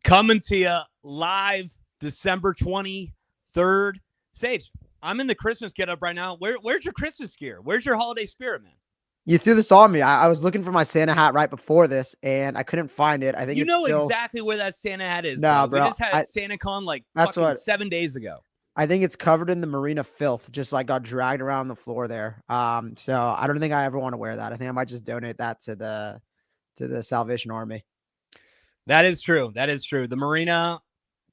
Coming to you live December 23rd. Sage, I'm in the Christmas getup right now. Where's your Christmas gear? Where's your holiday spirit, man? You threw this on me. I was looking for my Santa hat right before this, and I couldn't find it. I think You it's know still exactly where that Santa hat is, no, bro. We bro. just had SantaCon like That's fucking what 7 days ago. I think it's covered in the marina filth. Just like got dragged around the floor there. So I don't think I ever want to wear that. I think I might just donate that to the Salvation Army. That is true. That is true. The marina.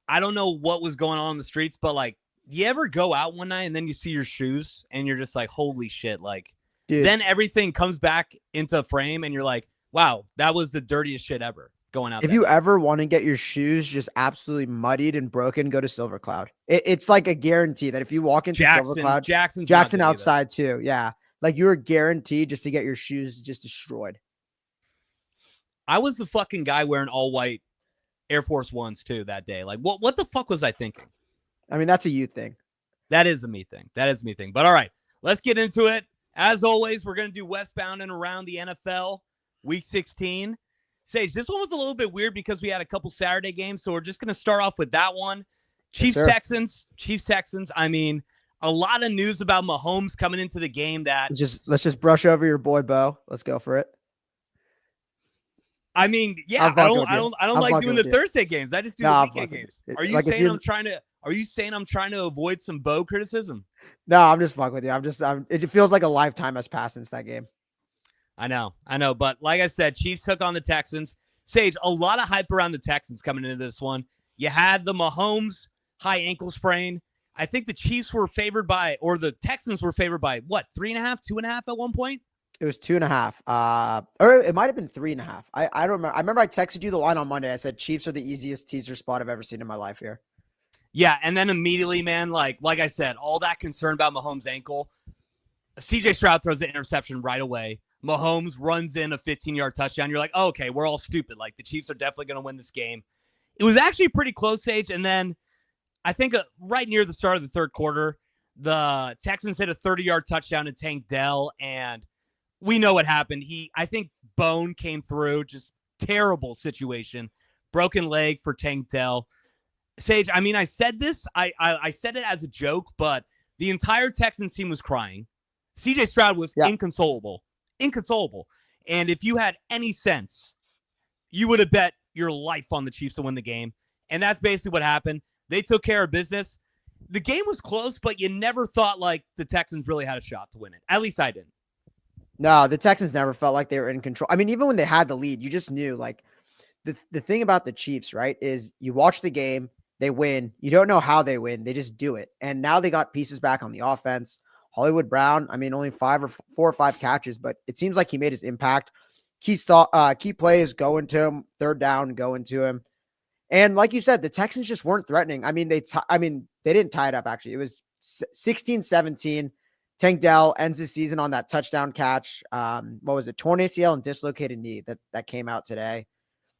I don't know what was going on in the streets, but like, you ever go out one night and then you see your shoes and you're just like, holy shit, like. Dude. Then everything comes back into frame and you're like, wow, that was the dirtiest shit ever going out. If you ever want to get your shoes just absolutely muddied and broken, go to Silver Cloud. It's like a guarantee that if you walk into Silver Cloud, Jackson outside too. Yeah. Like you're guaranteed just to get your shoes just destroyed. I was the fucking guy wearing all white Air Force Ones too that day. Like what the fuck was I thinking? I mean, that's a you thing. That is a me thing. That is me thing. But all right, let's get into it. As always, we're going to do westbound and around the NFL, Week 16. Sage, this one was a little bit weird because we had a couple Saturday games, so we're just going to start off with that one. Chiefs-Texans. I mean, a lot of news about Mahomes coming into the game that... Let's just brush over your boy, Bo. Let's go for it. I mean, yeah, I don't like doing the Thursday games. I just do the weekend games. Are you saying I'm trying to avoid some Bo criticism? No, I'm just fucking with you. It feels like a lifetime has passed since that game. I know. But like I said, Chiefs took on the Texans. Sage, a lot of hype around the Texans coming into this one. You had the Mahomes high ankle sprain. I think the Chiefs were favored by, or the Texans were favored by what, 3.5, 2.5 at one point? It was 2.5. Or it might have been 3.5. I don't remember. I remember I texted you the line on Monday. I said Chiefs are the easiest teaser spot I've ever seen in my life here. Yeah, and then immediately, man, like I said, all that concern about Mahomes' ankle. CJ Stroud throws the interception right away. Mahomes runs in a 15-yard touchdown. You're like, oh, okay, we're all stupid. Like, the Chiefs are definitely going to win this game. It was actually pretty close, Sage. And then I think right near the start of the third quarter, the Texans hit a 30-yard touchdown to Tank Dell, and we know what happened. I think bone came through, just terrible situation. Broken leg for Tank Dell. Sage, I mean, I said this. I said it as a joke, but the entire Texans team was crying. CJ Stroud was inconsolable. And if you had any sense, you would have bet your life on the Chiefs to win the game. And that's basically what happened. They took care of business. The game was close, but you never thought like the Texans really had a shot to win it. At least I didn't. No, the Texans never felt like they were in control. I mean, even when they had the lead, you just knew like the thing about the Chiefs, right, is you watch the game, they win. You don't know how they win. They just do it. And now they got pieces back on the offense. Hollywood Brown, I mean, only 4 or 5 catches, but it seems like he made his impact. Key plays going to him, third down going to him. And like you said, the Texans just weren't threatening. I mean, they didn't tie it up, actually. It was 16-17. Tank Dell ends the season on that touchdown catch. What was it? Torn ACL and dislocated knee that came out today.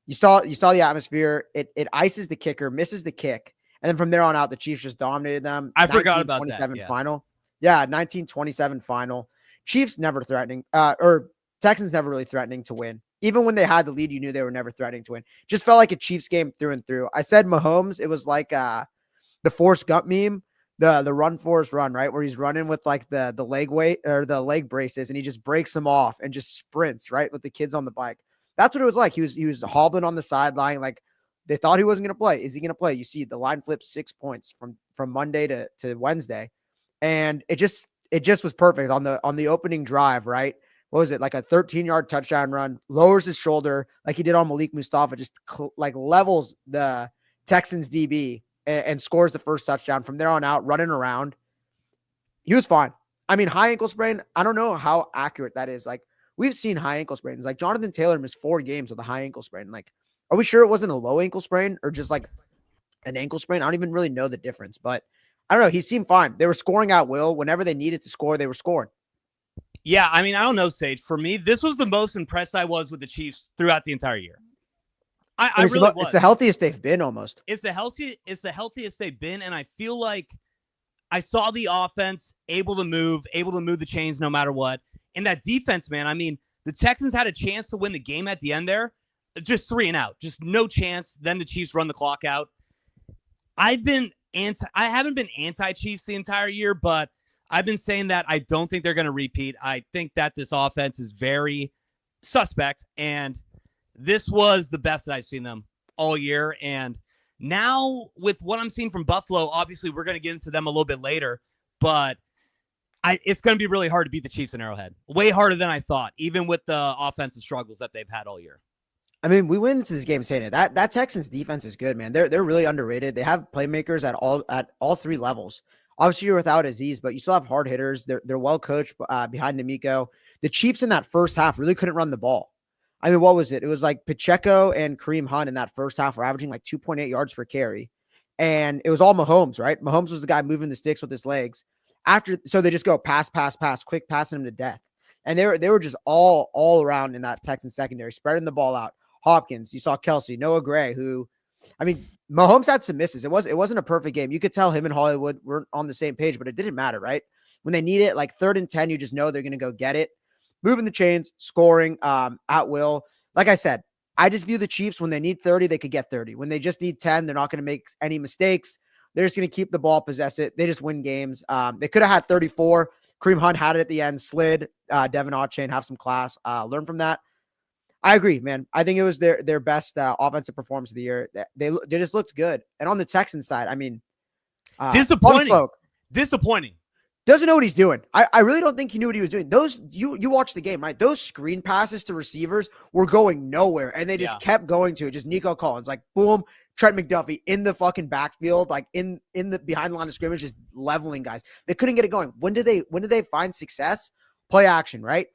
You saw the atmosphere. It ices the kicker, misses the kick. And then from there on out, the Chiefs just dominated them. I forgot about that. Yeah. Final. Yeah, 19-27 final. Chiefs never threatening, or Texans never really threatening to win. Even when they had the lead, you knew they were never threatening to win. Just felt like a Chiefs game through and through. I said Mahomes, it was like the Forrest Gump meme, the run Forrest run, right? Where he's running with like the leg weight or the leg braces and he just breaks them off and just sprints, right? With the kids on the bike. That's what it was like. He was hobbling on the sideline. Like they thought he wasn't going to play. Is he going to play? You see the line flipped 6 points from Monday to Wednesday. And it just was perfect on the opening drive, right? What was it? Like a 13-yard touchdown run, lowers his shoulder like he did on Malik Mustafa, just like levels the Texans DB and scores the first touchdown. From there on out, running around. He was fine. I mean, high ankle sprain, I don't know how accurate that is. Like we've seen high ankle sprains. Like Jonathan Taylor missed 4 games with a high ankle sprain. Like, are we sure it wasn't a low ankle sprain or just like an ankle sprain? I don't even really know the difference, but I don't know. He seemed fine. They were scoring at will. Whenever they needed to score, they were scoring. Yeah, I mean, I don't know, Sage. For me, this was the most impressed I was with the Chiefs throughout the entire year. I really was. It's the healthiest they've been almost. It's the healthiest they've been, and I feel like I saw the offense able to move the chains no matter what. And that defense, man, I mean, the Texans had a chance to win the game at the end there. just 3-and-out, just no chance. Then the Chiefs run the clock out. I haven't been anti-Chiefs the entire year, but I've been saying that I don't think they're going to repeat. I think that this offense is very suspect, and this was the best that I've seen them all year. And now with what I'm seeing from Buffalo, obviously we're going to get into them a little bit later, but it's going to be really hard to beat the Chiefs in Arrowhead. Way harder than I thought, even with the offensive struggles that they've had all year. I mean, we went into this game saying it. That Texans defense is good, man. They're really underrated. They have playmakers at all three levels. Obviously, you're without Aziz, but you still have hard hitters. They're well coached behind D'Amico. The Chiefs in that first half really couldn't run the ball. I mean, what was it? It was like Pacheco and Kareem Hunt in that first half were averaging like 2.8 yards per carry. And it was all Mahomes, right? Mahomes was the guy moving the sticks with his legs. So they just go pass, quick passing him to death. And they were just all around in that Texans secondary, spreading the ball out. Hopkins, you saw Kelsey, Noah Gray, who, I mean, Mahomes had some misses. It wasn't a perfect game. You could tell him and Hollywood weren't on the same page, but it didn't matter, right? When they need it, like 3rd and 10, you just know they're going to go get it. Moving the chains, scoring at will. Like I said, I just view the Chiefs, when they need 30, they could get 30. When they just need 10, they're not going to make any mistakes. They're just going to keep the ball, possess it. They just win games. They could have had 34. Kareem Hunt had it at the end, slid. Devin Otchain, have some class. Learn from that. I agree, man. I think it was their best offensive performance of the year. They just looked good. And on the Texans side, I mean, disappointing. Doesn't know what he's doing. I really don't think he knew what he was doing. Those you watched the game, right? Those screen passes to receivers were going nowhere, and they just kept going to it. Just Nico Collins, like boom, Trent McDuffie in the fucking backfield, like in the behind the line of scrimmage, just leveling guys. They couldn't get it going. When did they find success? Play action, right?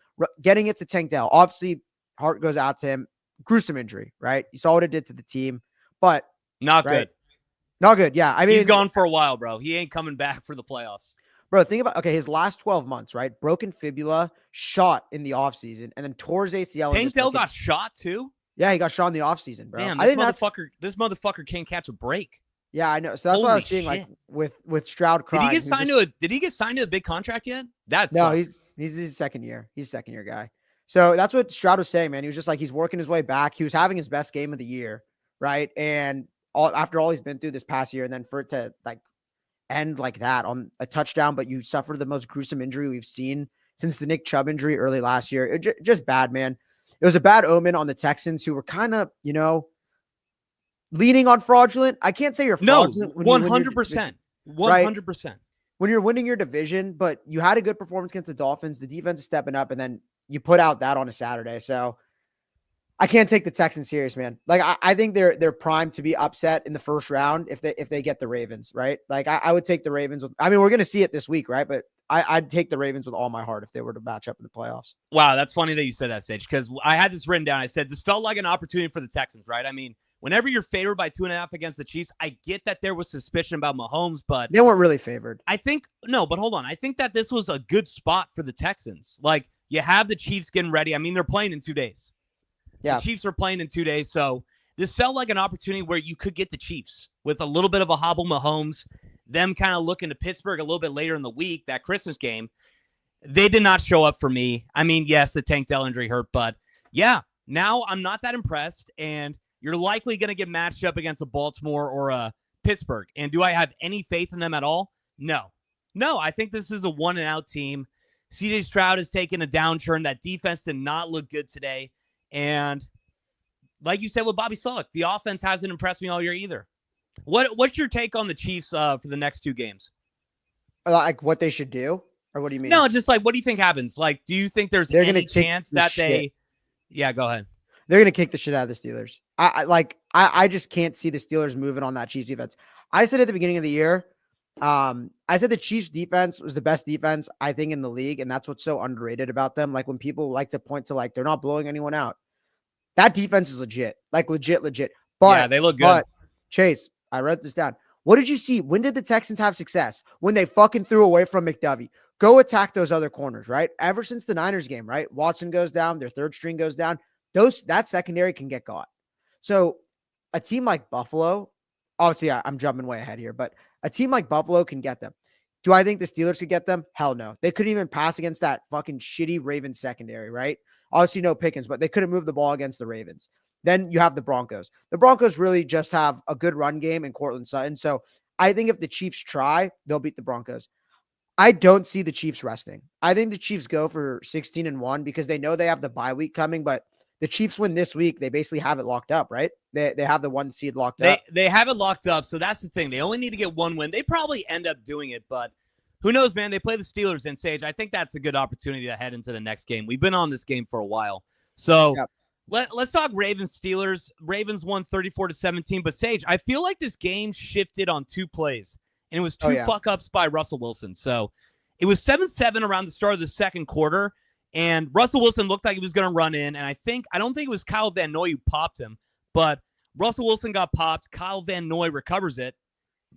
Getting it to Tank Dell. Obviously, heart goes out to him. Gruesome injury, right? You saw what it did to the team, but not good. Not good. Yeah, I mean, he's gone for a while, bro. He ain't coming back for the playoffs. Bro, think about, his last 12 months, right? Broken fibula, shot in the offseason, and then tore his ACL. Tank Dell got shot too? Yeah, he got shot in the offseason, bro. Damn, this motherfucker can't catch a break. Yeah, I know. So that's what I was seeing, like, with Stroud crying. Did he get signed to a big contract yet? No, he's his second year. He's a second-year guy. So that's what Stroud was saying, man. He was just like, he's working his way back. He was having his best game of the year, right? And after all he's been through this past year, and then for it to, like, end like that on a touchdown, but you suffered the most gruesome injury we've seen since the Nick Chubb injury early last year. Just bad, man. It was a bad omen on the Texans, who were kind of, leaning on fraudulent. I can't say you're fraudulent. 100%. 100%. When you're winning your division, but you had a good performance against the Dolphins, the defense is stepping up, and then you put out that on a Saturday. So I can't take the Texans serious, man. Like, I think they're primed to be upset in the first round if they get the Ravens, right? Like, I would take the Ravens. We're going to see it this week, right? But I'd take the Ravens with all my heart if they were to match up in the playoffs. Wow, that's funny that you said that, Sage, because I had this written down. I said this felt like an opportunity for the Texans, right? I mean, whenever you're favored by 2.5 against the Chiefs, I get that there was suspicion about Mahomes, but they weren't really favored. But hold on. I think that this was a good spot for the Texans. Like, you have the Chiefs getting ready. I mean, they're playing in 2 days. Yeah. The Chiefs are playing in 2 days. So this felt like an opportunity where you could get the Chiefs with a little bit of a hobble Mahomes, them kind of looking to Pittsburgh a little bit later in the week, that Christmas game. They did not show up for me. I mean, yes, the Tank Dell injury hurt, but yeah, now I'm not that impressed. And you're likely going to get matched up against a Baltimore or a Pittsburgh. And do I have any faith in them at all? No, I think this is a 1-and-out team. CJ Stroud has taken a downturn. That defense did not look good today. And like you said with Bobby Sullick, the offense hasn't impressed me all year either. What's your take on the Chiefs for the next 2 games? Like, what they should do? Or what do you mean? No, just like, what do you think happens? Like, do you think there's any chance that they... Yeah, go ahead. They're going to kick the shit out of the Steelers. I just can't see the Steelers moving on that Chiefs defense. I said at the beginning of the year, I said the Chiefs defense was the best defense, I think, in the league. And that's what's so underrated about them. Like, when people like to point to, like, they're not blowing anyone out, that defense is legit, like legit. But yeah, they look good. But Chase, I wrote this down. What did you see? When did the Texans have success? When they fucking threw away from McDuffie. Go attack those other corners, right? Ever since the Niners game, right? Watson goes down, their third string goes down. That secondary can get got. So a team like Buffalo, obviously I'm jumping way ahead here, but a team like Buffalo can get them. Do I think the Steelers could get them? Hell no. They couldn't even pass against that fucking shitty Ravens secondary, right? Obviously no Pickens, but they couldn't move the ball against the Ravens. Then you have the Broncos. The Broncos really just have a good run game in Cortland Sutton. So I think if the Chiefs try, they'll beat the Broncos. I don't see the Chiefs resting. I think the Chiefs go for 16-1 because they know they have the bye week coming, but the Chiefs win this week. They basically have it locked up, right? They have the 1 seed locked up. They have it locked up. So that's the thing. They only need to get one win. They probably end up doing it, but who knows, man? They play the Steelers and Sage. I think that's a good opportunity to head into the next game. We've been on this game for a while. So let's talk Ravens Steelers. Ravens won 34-17, but Sage, I feel like this game shifted on 2 plays. And it was 2 fuck-ups by Russell Wilson. So it was 7-7 around the start of the second quarter, and Russell Wilson looked like he was going to run in, and I don't think it was Kyle Van Noy who popped him, but Russell Wilson got popped. Kyle Van Noy recovers it.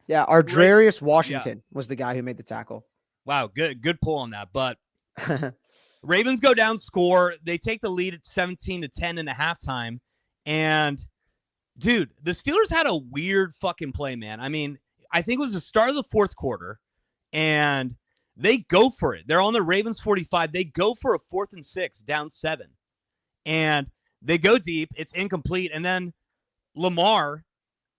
Yeah, Ardarius Washington was the guy who made the tackle. Wow, good pull on that. But Ravens go down, score. They take the lead at 17-10 in the halftime, and, dude, the Steelers had a weird fucking play, man. I mean, I think it was the start of the fourth quarter, and they go for it. They're on the Ravens 45. They go for a 4th and 6, down 7. And they go deep. It's incomplete. And then Lamar,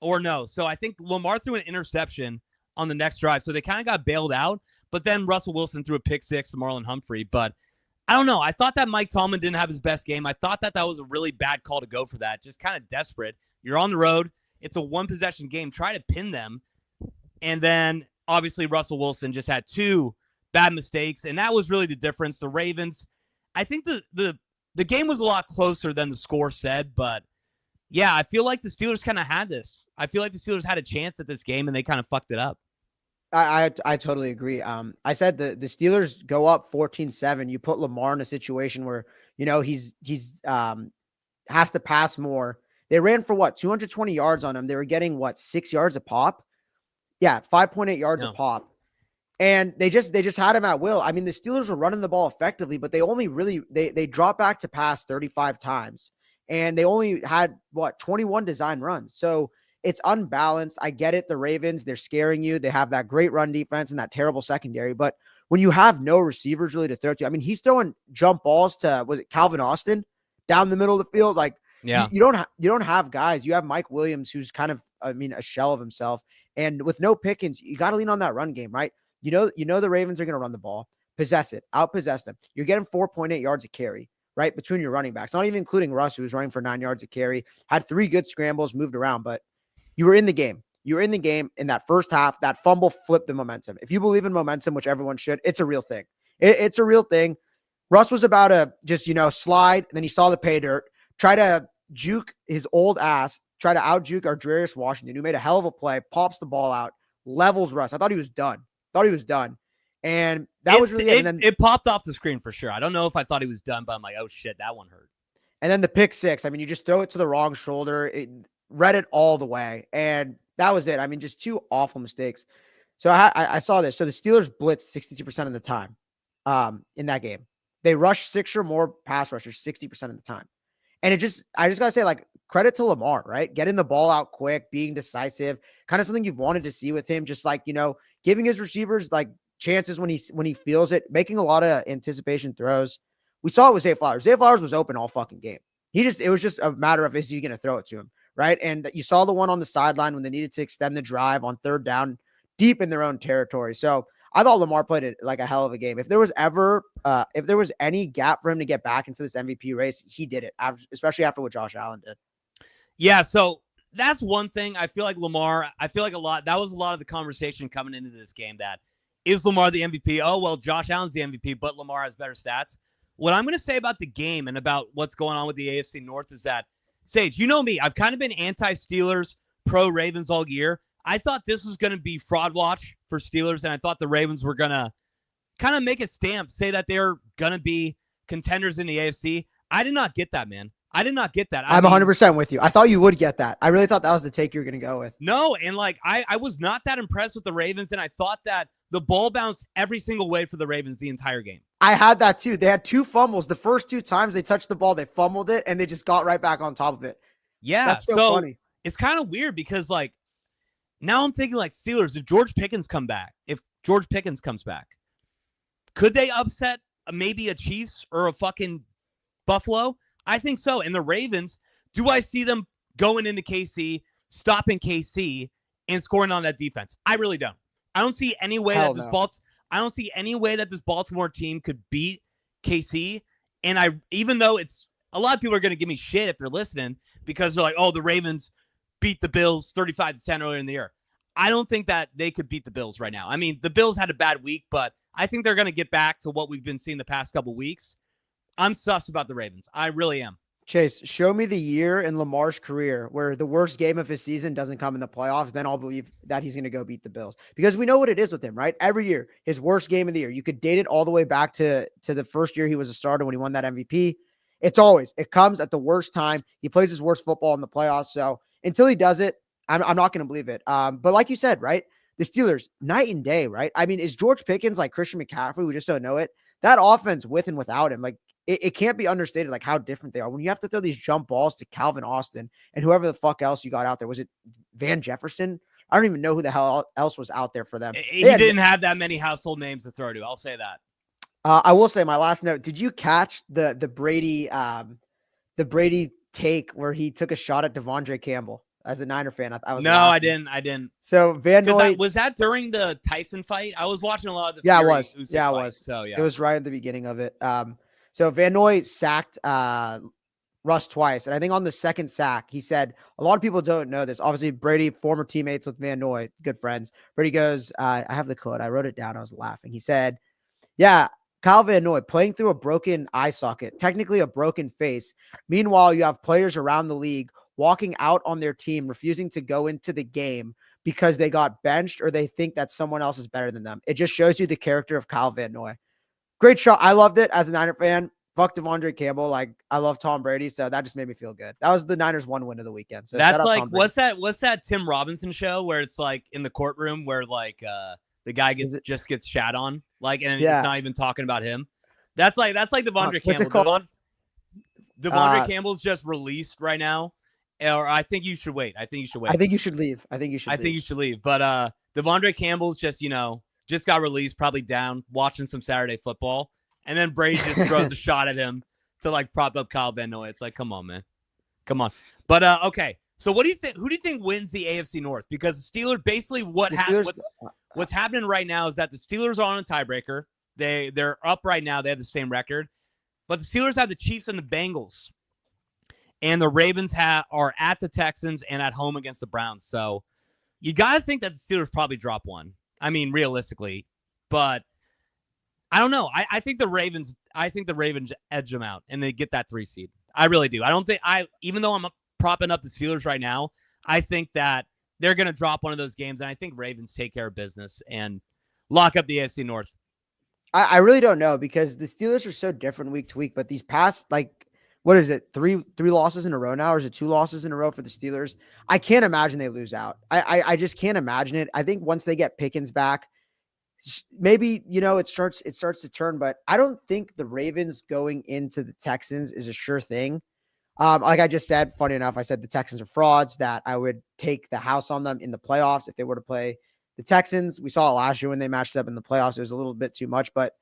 so I think Lamar threw an interception on the next drive. So they kind of got bailed out. But then Russell Wilson threw a pick 6 to Marlon Humphrey. But I don't know. I thought that Mike Tomlin didn't have his best game. I thought that was a really bad call to go for that. Just kind of desperate. You're on the road. It's a 1-possession game. Try to pin them. And then, obviously, Russell Wilson just had 2 bad mistakes, and that was really the difference. The Ravens, I think the game was a lot closer than the score said, but, yeah, I feel like the Steelers kind of had this. I feel like the Steelers had a chance at this game, and they kind of fucked it up. I totally agree. I said the Steelers go up 14-7. You put Lamar in a situation where, he's has to pass more. They ran for 220 yards on him. They were getting 6 yards a pop. Yeah, 5.8 yards a pop. And they just had him at will. I mean, the Steelers were running the ball effectively, but they only really they dropped back to pass 35 times. And they only had 21 design runs. So it's unbalanced. I get it. The Ravens, they're scaring you. They have that great run defense and that terrible secondary. But when you have no receivers really to throw to, I mean, he's throwing jump balls to Calvin Austin down the middle of the field. Like, you don't have guys. You have Mike Williams, who's kind of, a shell of himself. And with no Pickens, you got to lean on that run game, right? You know the Ravens are going to run the ball, possess it, out-possess them. You're getting 4.8 yards a carry, right, between your running backs, not even including Russ, who was running for 9 yards a carry, had 3 good scrambles, moved around, but you were in the game. You were in the game in that first half. That fumble flipped the momentum. If you believe in momentum, which everyone should, it's a real thing. It's a real thing. Russ was about to just, slide, and then he saw the pay dirt, try to juke his old ass, try to out-juke Ardarius Washington, who made a hell of a play, pops the ball out, levels Russ. I thought he was done. And that was really it. And then it popped off the screen for sure. I don't know if I thought he was done, but I'm like, oh shit, that one hurt. And then the pick 6. I mean, you just throw it to the wrong shoulder. It read it all the way. And that was it. I mean, just 2 awful mistakes. So I saw this. So the Steelers blitzed 62% of the time in that game. They rushed 6 or more pass rushers 60% of the time. And I just got to say, credit to Lamar, right? Getting the ball out quick, being decisive, kind of something you've wanted to see with him. Just giving his receivers chances when he feels it, making a lot of anticipation throws. We saw it with Zay Flowers. Zay Flowers was open all fucking game. It was just a matter of, is he going to throw it to him, right? And you saw the one on the sideline when they needed to extend the drive on 3rd down deep in their own territory. So I thought Lamar played it like a hell of a game. If there was any gap for him to get back into this MVP race, he did it, especially after what Josh Allen did. Yeah, so that's one thing. I feel like Lamar, that was a lot of the conversation coming into this game, that is Lamar the MVP? Oh, well, Josh Allen's the MVP, but Lamar has better stats. What I'm going to say about the game and about what's going on with the AFC North is that, Sage, you know me, I've kind of been anti-Steelers, pro-Ravens all year. I thought this was going to be fraud watch for Steelers, and I thought the Ravens were going to kind of make a stamp, say that they're going to be contenders in the AFC. I did not get that, man. I did not get that. I'm 100% with you. I thought you would get that. I really thought that was the take you were going to go with. No, and I was not that impressed with the Ravens, and I thought that the ball bounced every single way for the Ravens the entire game. I had that too. They had 2 fumbles. The first 2 times they touched the ball, they fumbled it, and they just got right back on top of it. Yeah, that's so funny. It's kind of weird because, now I'm thinking, Steelers, if George Pickens comes back, could they upset maybe a Chiefs or a fucking Buffalo? I think so. And the Ravens, Do I see them going into KC, stopping KC, and scoring on that defense? I really don't. I don't see any way that I don't see any way that this Baltimore team could beat KC. And even though it's a lot of people are going to give me shit if they're listening because they're like, oh, the Ravens beat the Bills 35-10 earlier in the year. I don't think that they could beat the Bills right now. I mean, the Bills had a bad week, but I think they're going to get back to what we've been seeing the past couple weeks. I'm sus about the Ravens. I really am. Chase, show me the year in Lamar's career where the worst game of his season doesn't come in the playoffs. Then I'll believe that he's going to go beat the Bills, because we know what it is with him, right? Every year, his worst game of the year. You could date it all the way back to the first year he was a starter when he won that MVP. It comes at the worst time. He plays his worst football in the playoffs. So until he does it, I'm not going to believe it. But like you said, right? The Steelers, night and day, right? I mean, is George Pickens like Christian McCaffrey? We just don't know it. That offense with and without him, like, it can't be understated, like how different they are. When you have to throw these jump balls to Calvin Austin and whoever the fuck else you got out there. Was it Van Jefferson? I don't even know who the hell else was out there for them. He didn't have that many household names to throw to. I'll say that. I will say my last note. Did you catch the Brady take where he took a shot at Devondre Campbell? As a Niner fan, I was laughing. I didn't. So Van Noy, was that during the Tyson fight? I was watching a lot of the It was. Usyk Yeah, it fight, was. So yeah, it was right at the beginning of it. So Van Noy sacked Russ twice, and I think on the second sack, he said a lot of people don't know this. Obviously, Brady, former teammates with Van Noy, good friends. Brady goes, I have the quote. I wrote it down. I was laughing. He said, "Yeah, Kyle Van Noy playing through a broken eye socket, technically a broken face. Meanwhile, you have players around the league walking out on their team, refusing to go into the game because they got benched or they think that someone else is better than them. It just shows you the character of Kyle Van Noy." Great shot. I loved it as a Niner fan. Fuck Devondre Campbell. Like, I love Tom Brady, so that just made me feel good. That was the Niners' one win of the weekend. So that's like, what's that Tim Robinson show where it's like in the courtroom where like the guy just gets shat on, like, and it's not even talking about him. That's like Devondre Campbell. Devondre Campbell's just released right now. Or I think you should wait. I think you should leave. But Devondre Campbell's just got released, probably down, watching some Saturday football. And then Brady just throws a shot at him to like prop up Kyle Van Noy. It's like, come on, man. Come on. But okay. So what do you think? Who do you think wins the AFC North? Because the Steelers, basically what's happening right now is that the Steelers are on a tiebreaker. They're up right now. They have the same record. But the Steelers have the Chiefs and the Bengals. And the Ravens are at the Texans and at home against the Browns. So you got to think that the Steelers probably drop one. I mean, realistically. But I don't know. I think the Ravens edge them out and they get that 3 seed. I really do. Even though I'm propping up the Steelers right now, I think that they're going to drop one of those games. And I think Ravens take care of business and lock up the AFC North. I really don't know, because the Steelers are so different week to week, but these past, like, what is it? Three losses in a row now? Or is it 2 losses in a row for the Steelers? I can't imagine they lose out. I just can't imagine it. I think once they get Pickens back, maybe, it starts to turn, but I don't think the Ravens going into the Texans is a sure thing. Like I just said, funny enough, I said the Texans are frauds, that I would take the house on them in the playoffs if they were to play the Texans. We saw it last year when they matched up in the playoffs. It was a little bit too much, but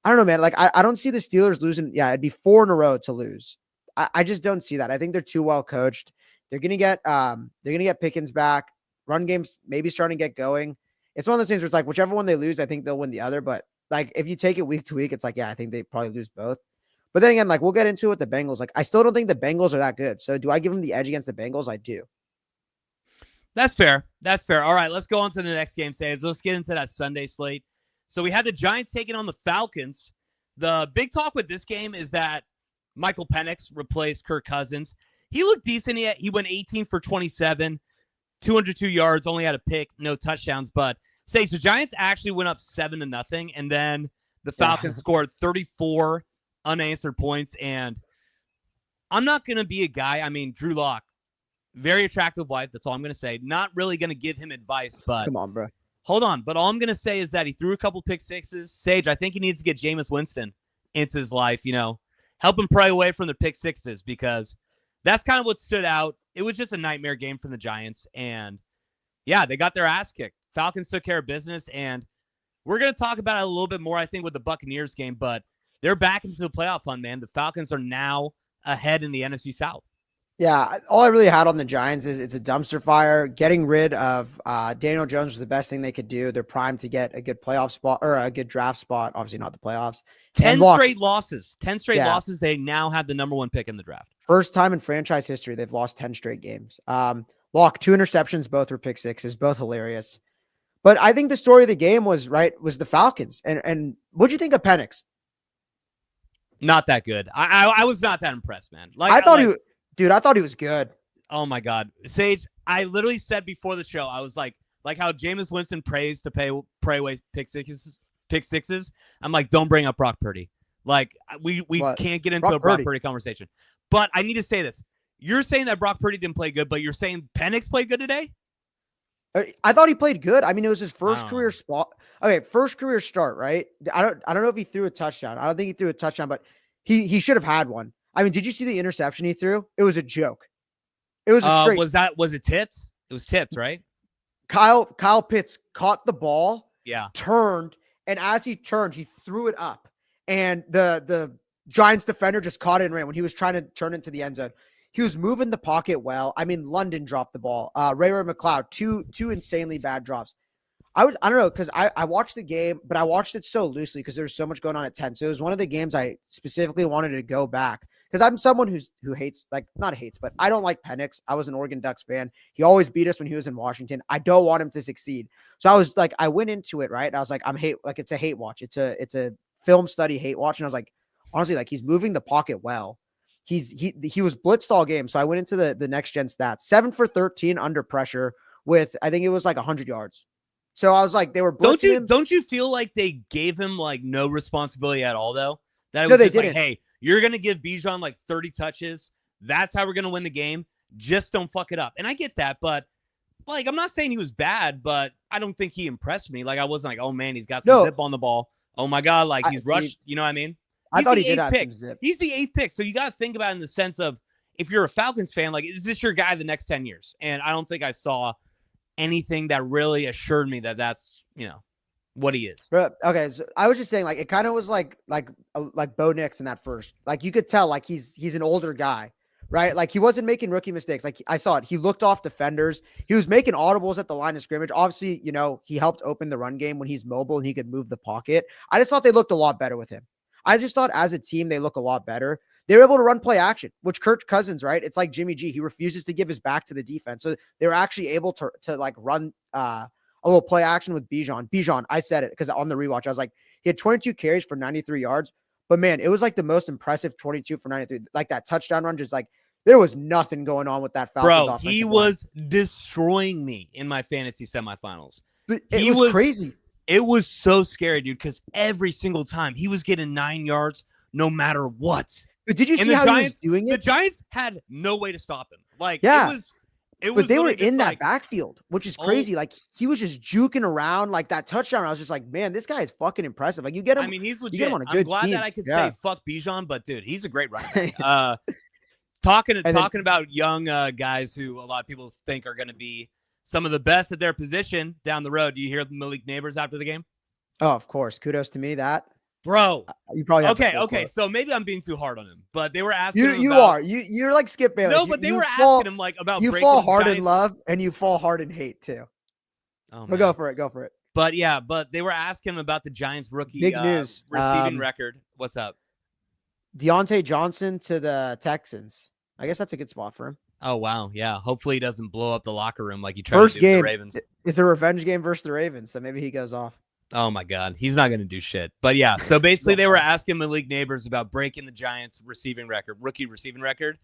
I don't know, man. Like, I don't see the Steelers losing. Yeah, it'd be 4 in a row to lose. I just don't see that. I think they're too well coached. They're gonna get Pickens back. Run games maybe starting to get going. It's one of those things where it's like whichever one they lose, I think they'll win the other. But like if you take it week to week, it's like, yeah, I think they probably lose both. But then again, like we'll get into it with the Bengals. Like I still don't think the Bengals are that good. So do I give them the edge against the Bengals? I do. That's fair. All right, let's go on to the next game, Sage. Let's get into that Sunday slate. So we had the Giants taking on the Falcons. The big talk with this game is that Michael Penix replaced Kirk Cousins. He looked decent. He went 18 for 27, 202 yards, only had a pick, no touchdowns. But Sage, the Giants actually went up 7-0, and then the Falcons scored 34 unanswered points. And I'm not going to be a guy. I mean, Drew Lock, very attractive wife. That's all I'm going to say. Not really going to give him advice, but come on, bro. Hold on. But all I'm going to say is that he threw a couple pick sixes. Sage, I think he needs to get Jameis Winston into his life, help him pray away from the pick sixes, because that's kind of what stood out. It was just a nightmare game from the Giants. And yeah, they got their ass kicked. Falcons took care of business. And we're going to talk about it a little bit more, I think, with the Buccaneers game, but they're back into the playoff hunt, man. The Falcons are now ahead in the NFC South. Yeah, all I really had on the Giants is it's a dumpster fire. Getting rid of Daniel Jones was the best thing they could do. They're primed to get a good playoff spot or a good draft spot. Obviously, not the playoffs. And 10 look, straight losses. 10 straight yeah, losses. They now have the number 1 pick in the draft. first time in franchise history they've lost 10 straight games. Lock, 2 interceptions, both were pick sixes, both hilarious. But I think the story of the game was the Falcons. And what'd you think of Penix? Not that good. I was not that impressed, man. I thought he was good. Oh my God. Sage, I literally said before the show, I was like how Jameis Winston prays to pray away pick sixes. I'm like, don't bring up Brock Purdy. Like we can't get into a Brock Purdy conversation. But I need to say this. You're saying that Brock Purdy didn't play good, but you're saying Penix played good today? I thought he played good. I mean, it was his first career spot. Okay, first career start, right? I don't know if he threw a touchdown. I don't think he threw a touchdown, but he should have had one. I mean, did you see the interception he threw? It was a joke. It was a straight. Was it tipped? It was tipped, right? Kyle Pitts caught the ball, yeah, turned, and as he turned, he threw it up. And the Giants defender just caught it and ran when he was trying to turn into the end zone. He was moving the pocket well. I mean, London dropped the ball. Ray McLeod, two insanely bad drops. I don't know, because I watched the game, but I watched it so loosely because there's so much going on at 10. So it was one of the games I specifically wanted to go back because I'm someone who hates, like, not hates, but I don't like Penix. I was an Oregon Ducks fan. He always beat us when he was in Washington. I don't want him to succeed. So I was like, I went into it, right? And I was like, it's a hate watch. It's a film study hate watch. And I was like, honestly, like, he's moving the pocket well. He was blitzed all game. So I went into the next gen stats, 7 for 13 under pressure with, I think it was like 100 yards. So I was like, they were blitzing him. Don't you feel like they gave him like no responsibility at all though? That it was just like, hey, you're gonna give Bijan like 30 touches. That's how we're gonna win the game. Just don't fuck it up. And I get that, but like, I'm not saying he was bad, but I don't think he impressed me. Like, I wasn't like, oh man, he's got some zip on the ball. Oh my God, like he's rushed. You know what I mean? I thought he did have some zip. He's the 8th pick, so you got to think about it in the sense of if you're a Falcons fan, like, is this your guy the next 10 years? And I don't think I saw anything that really assured me that that's, what he is. Okay, so I was just saying, like, it kind of was like Bo Nix in that first. Like, you could tell, like, he's an older guy, right? Like, he wasn't making rookie mistakes. Like, I saw it. He looked off defenders. He was making audibles at the line of scrimmage. Obviously, he helped open the run game when he's mobile and he could move the pocket. I just thought they looked a lot better with him. I just thought as a team, they look a lot better. They were able to run play action, which Kirk Cousins, right? It's like Jimmy G. He refuses to give his back to the defense. So they were actually able to like run a little play action with Bijan. Bijan, I said it because on the rewatch, I was like, he had 22 carries for 93 yards. But man, it was like the most impressive 22 for 93. Like that touchdown run, just like there was nothing going on with that Falcons offensive he was destroying me in my fantasy semifinals. But it was crazy. It was so scary, dude, because every single time he was getting 9 yards no matter what. But did you see how he was doing it? The Giants had no way to stop him. Like, yeah. It was. But they were in that backfield, which is crazy. Like, he was just juking around like that touchdown. I was just like, man, this guy is fucking impressive. Like, you get him. I mean, he's legit. You get him on a good I'm glad team. that I could say fuck Bijan, but dude, he's a great running back. Talking about young guys who a lot of people think are going to be some of the best at their position down the road. Do you hear Malik Neighbors after the game? Oh, of course. Kudos to me, that. Bro. You probably okay. So maybe I'm being too hard on him, but they were asking him You're like Skip Bayless. No, but they were asking him like about you fall hard in love and you fall hard in hate too. Oh, but go for it. But yeah, they were asking him about the Giants rookie big news receiving record. What's up? Deontay Johnson to the Texans. I guess that's a good spot for him. Oh, wow. Yeah. Hopefully he doesn't blow up the locker room like he tried to do with the Ravens. It's a revenge game versus the Ravens, so maybe he goes off. Oh, my God. He's not going to do shit. But, yeah, so basically they were asking Malik Neighbors about breaking the Giants' rookie receiving record.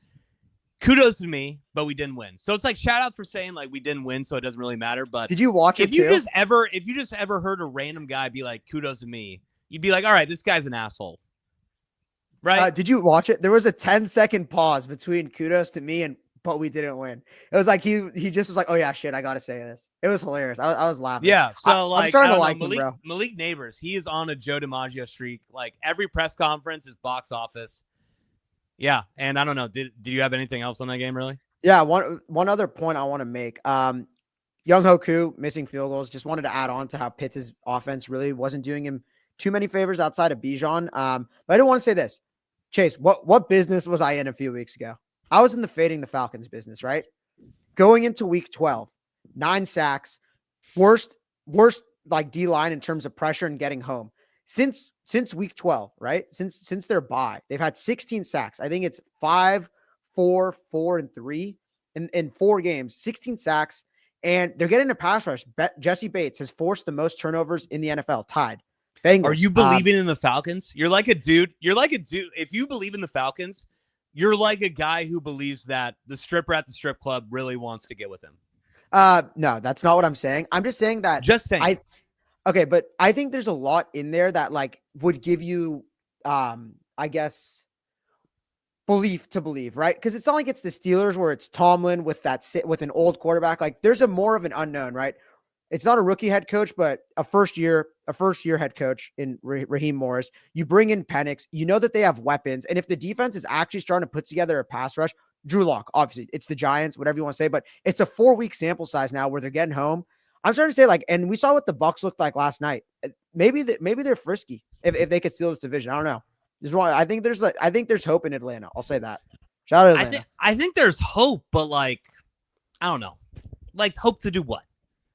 Kudos to me, but we didn't win. So it's like shout out for saying like we didn't win, so it doesn't really matter. But did you watch it if you just ever heard a random guy be like, kudos to me, you'd be like, all right, this guy's an asshole. Right? Did you watch it? There was a 10-second pause between kudos to me and but we didn't win. It was like he just was like, oh yeah, shit, I gotta say this. It was hilarious. I was laughing. Yeah, so I'm starting to like him, bro. Malik Neighbors, he is on a Joe DiMaggio streak. Like every press conference is box office. Yeah, and I don't know. Did you have anything else on that game, really? Yeah, one other point I want to make. Young Hoku missing field goals. Just wanted to add on to how Pitts' offense really wasn't doing him too many favors outside of Bijan. But I didn't want to say this. Chase, what business was I in a few weeks ago? I was in the fading the Falcons business, right? Going into week 12, 9 sacks, worst like D line in terms of pressure and getting home. Since week 12, right? Since their bye, they've had 16 sacks. I think it's 5, 4, 4, and 3 in 4 games, 16 sacks, and they're getting a pass rush. Jesse Bates has forced the most turnovers in the NFL, tied. Bengals. Are you believing in the Falcons? You're like a dude. If you believe in the Falcons, you're like a guy who believes that the stripper at the strip club really wants to get with him. No, that's not what I'm saying. I'm just saying that. Just saying. Okay, but I think there's a lot in there that like would give you, I guess, belief to believe, right? Because it's not like it's the Steelers where it's Tomlin with an old quarterback. Like there's a more of an unknown, right? It's not a rookie head coach, but a first year head coach in Raheem Morris. You bring in Penix. You know that they have weapons, and if the defense is actually starting to put together a pass rush, Drew Lock, obviously, it's the Giants, whatever you want to say, but it's a 4-week sample size now where they're getting home. I'm starting to say like, and we saw what the Bucs looked like last night. Maybe they're frisky if they could steal this division. I don't know. I think there's hope in Atlanta. I'll say that. Shout out Atlanta. I think there's hope, but like, I don't know. Like hope to do what?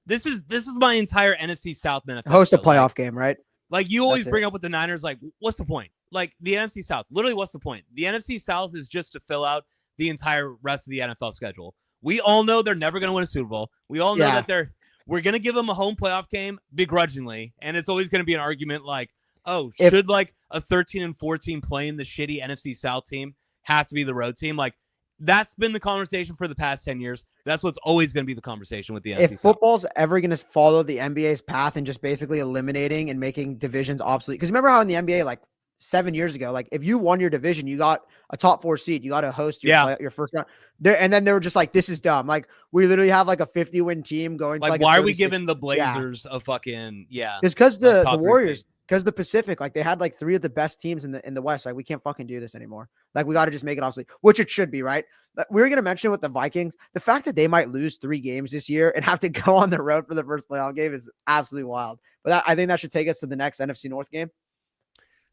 This is my entire NFC South manifesto. Host a playoff game, right? Like you always bring up with the Niners, like, what's the point? Like the NFC South, literally, what's the point? The NFC South is just to fill out the entire rest of the NFL schedule. We all know they're never going to win a Super Bowl. We all know that we're going to give them a home playoff game begrudgingly, and it's always going to be an argument like, oh, should like a 13-14 playing the shitty NFC South team have to be the road team? Like that's been the conversation for the past 10 years. That's what's always going to be the conversation with the NFC South. If football's ever going to follow the NBA's path and just basically eliminating and making divisions obsolete, because remember how in the NBA, like 7 years ago, like if you won your division, you got a top 4 seed, you got to host your first round there. And then they were just like, this is dumb. Like we literally have like a 50-win team going like, to like why are we giving the Blazers a fucking, It's because the Warriors, because the Pacific, like they had like 3 of the best teams in the West. Like we can't fucking do this anymore. Like we got to just make it obsolete, which it should be, right? But we were going to mention with the Vikings, the fact that they might lose 3 games this year and have to go on the road for the first playoff game is absolutely wild. But I think that should take us to the next NFC North game.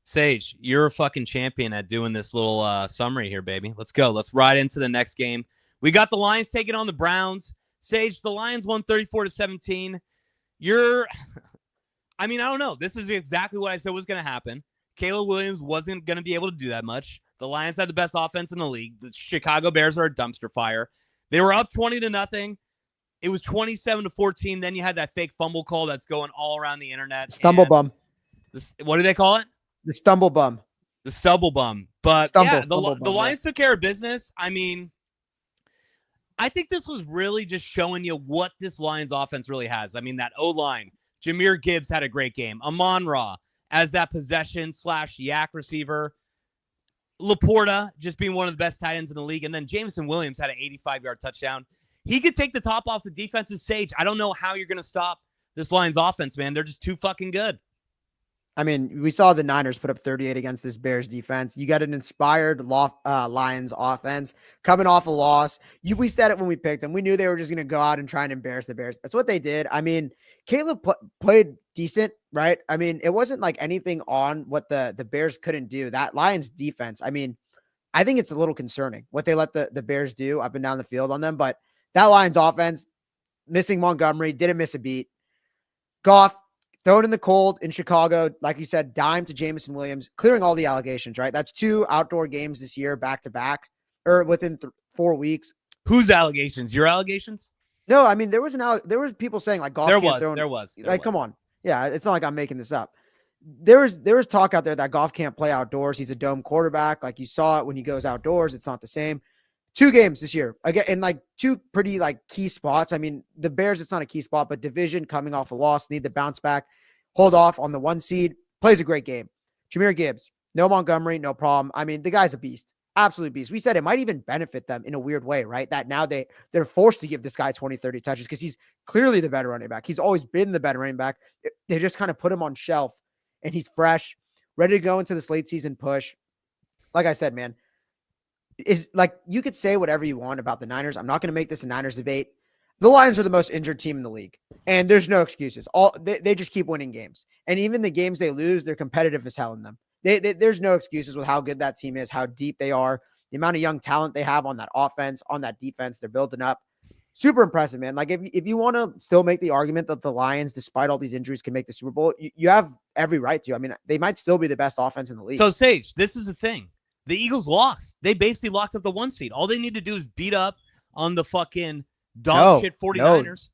Sage, you're a fucking champion at doing this little summary here, baby. Let's go. Let's ride into the next game. We got the Lions taking on the Browns. Sage, the Lions won 34-17. I don't know. This is exactly what I said was going to happen. Caleb Williams wasn't going to be able to do that much. The Lions had the best offense in the league. The Chicago Bears are a dumpster fire. They were up 20-0. It was 27-14. Then you had that fake fumble call that's going all around the internet. Stumble bum. What do they call it? The stumble bum. The stubble bum. But the Lions took care of business. I think this was really just showing you what this Lions offense really has. That O-line. Jahmyr Gibbs had a great game. Amon-Ra as that possession/yak receiver. Laporta just being one of the best tight ends in the league. And then Jameson Williams had an 85-yard touchdown. He could take the top off the defense's Sage. I don't know how you're going to stop this Lions offense, man. They're just too fucking good. We saw the Niners put up 38 against this Bears defense. You got an inspired Lions offense coming off a loss. We said it when we picked them. We knew they were just going to go out and try and embarrass the Bears. That's what they did. Caleb played decent, right? It wasn't like anything on what the Bears couldn't do. That Lions defense, I think it's a little concerning what they let the Bears do up and down the field on them. But that Lions offense, missing Montgomery, didn't miss a beat. Goff, thrown in the cold in Chicago, like you said, dime to Jameson Williams, clearing all the allegations, right? That's 2 outdoor games this year, back to back, or within 4 weeks. Whose allegations? Your allegations? No, there was people saying like Goff there was. Come on. Yeah, it's not like I'm making this up. There was talk out there that Goff can't play outdoors. He's a dome quarterback. Like you saw it when he goes outdoors, it's not the same. 2 games this year, again, in like 2 pretty like key spots. The Bears, it's not a key spot, but division coming off a loss, need the bounce back, hold off on the 1 seed, plays a great game. Jahmyr Gibbs, no Montgomery, no problem. The guy's a beast, absolute beast. We said it might even benefit them in a weird way, right? That now they're forced to give this guy 20, 30 touches because he's clearly the better running back. He's always been the better running back. They just kind of put him on shelf and he's fresh, ready to go into the late season push. Like I said, man, is like you could say whatever you want about the Niners. I'm not going to make this a Niners debate. The Lions are the most injured team in the league, and there's no excuses. They just keep winning games, and even the games they lose, they're competitive as hell in them. There's no excuses with how good that team is, how deep they are. the amount of young talent they have on that offense, on that defense, they're building up. Super impressive, man. Like if you want to still make the argument that the Lions, despite all these injuries, can make the Super Bowl, you have every right to. I mean, they might still be the best offense in the league. So Sage, this is the thing. The Eagles lost. They basically locked up the 1 seed. All they need to do is beat up on the fucking dog shit 49ers.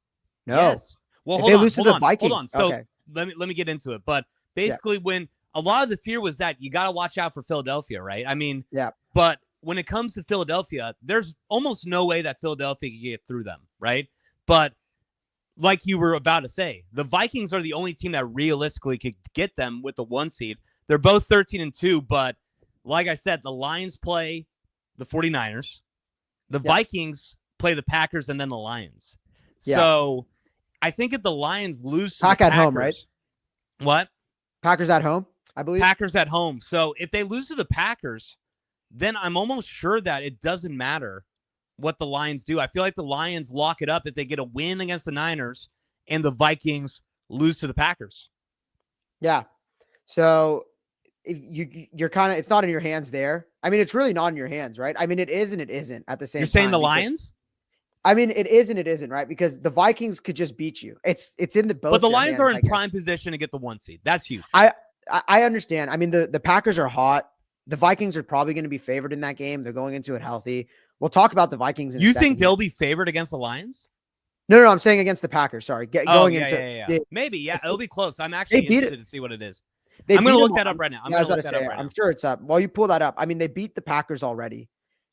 No. Yes. Well, hold on. So okay. let me get into it. But basically, when a lot of the fear was that you got to watch out for Philadelphia, right? I mean, but when it comes to Philadelphia, there's almost no way that Philadelphia can get through them, right? But like you were about to say, the Vikings are the only team that realistically could get them with the 1 seed. They're both 13-2, but like I said, the Lions play the 49ers. The Vikings play the Packers and then the Lions. So I think if the Lions lose to the Packers, home, right? What? Packers at home, I believe. Packers at home. So if they lose to the Packers, then I'm almost sure that it doesn't matter what the Lions do. I feel like the Lions lock it up if they get a win against the Niners and the Vikings lose to the Packers. Yeah. So if you're kind of, it's not in your hands there. I mean, it's really not in your hands, right? I mean, it is and it isn't at the same time. You're saying the Lions? I mean, it is and it isn't, right? Because the Vikings could just beat you. It's in the both. But the Lions are in prime position to get the 1 seed. That's huge. I understand. I mean, the Packers are hot. The Vikings are probably going to be favored in that game. They're going into it healthy. We'll talk about the Vikings in a second. You think they'll be favored against the Lions? No, I'm saying against the Packers. Sorry. Going into maybe, it'll be close. I'm actually interested to see what it is. I'm going to look that up right now. I'm sure it's up. While you pull that up, I mean, they beat the Packers already.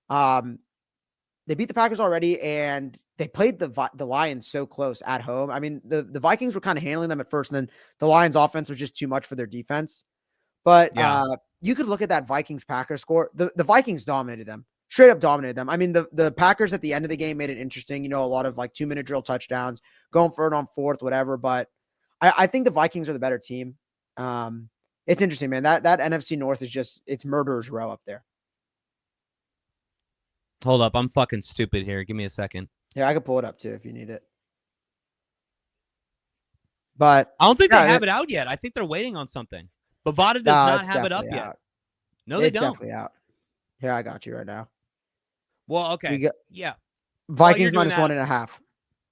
And they played the Lions so close at home. I mean, the Vikings were kind of handling them at first, and then the Lions offense was just too much for their defense. But you could look at that Vikings-Packers score. The Vikings dominated them. Straight up dominated them. I mean, the Packers at the end of the game made it interesting. A lot of like 2-minute drill touchdowns, going for it on fourth, whatever. But I think the Vikings are the better team. It's interesting, man. That NFC North is it's murderer's row up there. Hold up. I'm fucking stupid here. Give me a second. Yeah, I can pull it up too if you need it. But I don't think they have it out yet. I think they're waiting on something. Bovada does not have it up yet. No, they don't. It's definitely out. Here, I got you right now. Well, okay. Vikings minus 1.5.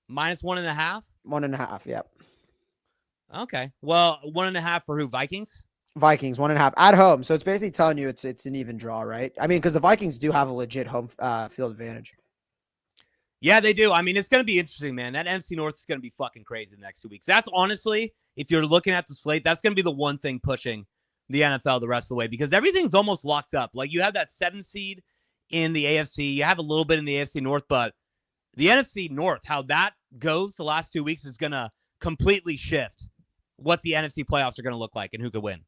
Minus 1.5? 1.5, yep. Okay. Well, 1.5 for who? Vikings? Vikings, 1.5 at home. So it's basically telling you it's an even draw, right? I mean, because the Vikings do have a legit home field advantage. Yeah, they do. I mean, it's going to be interesting, man. That NFC North is going to be fucking crazy the next 2 weeks. That's honestly, if you're looking at the slate, that's going to be the one thing pushing the NFL the rest of the way because everything's almost locked up. Like you have that 7 seed in the AFC. You have a little bit in the AFC North, but the NFC North, how that goes the last 2 weeks is going to completely shift what the NFC playoffs are going to look like and who could win.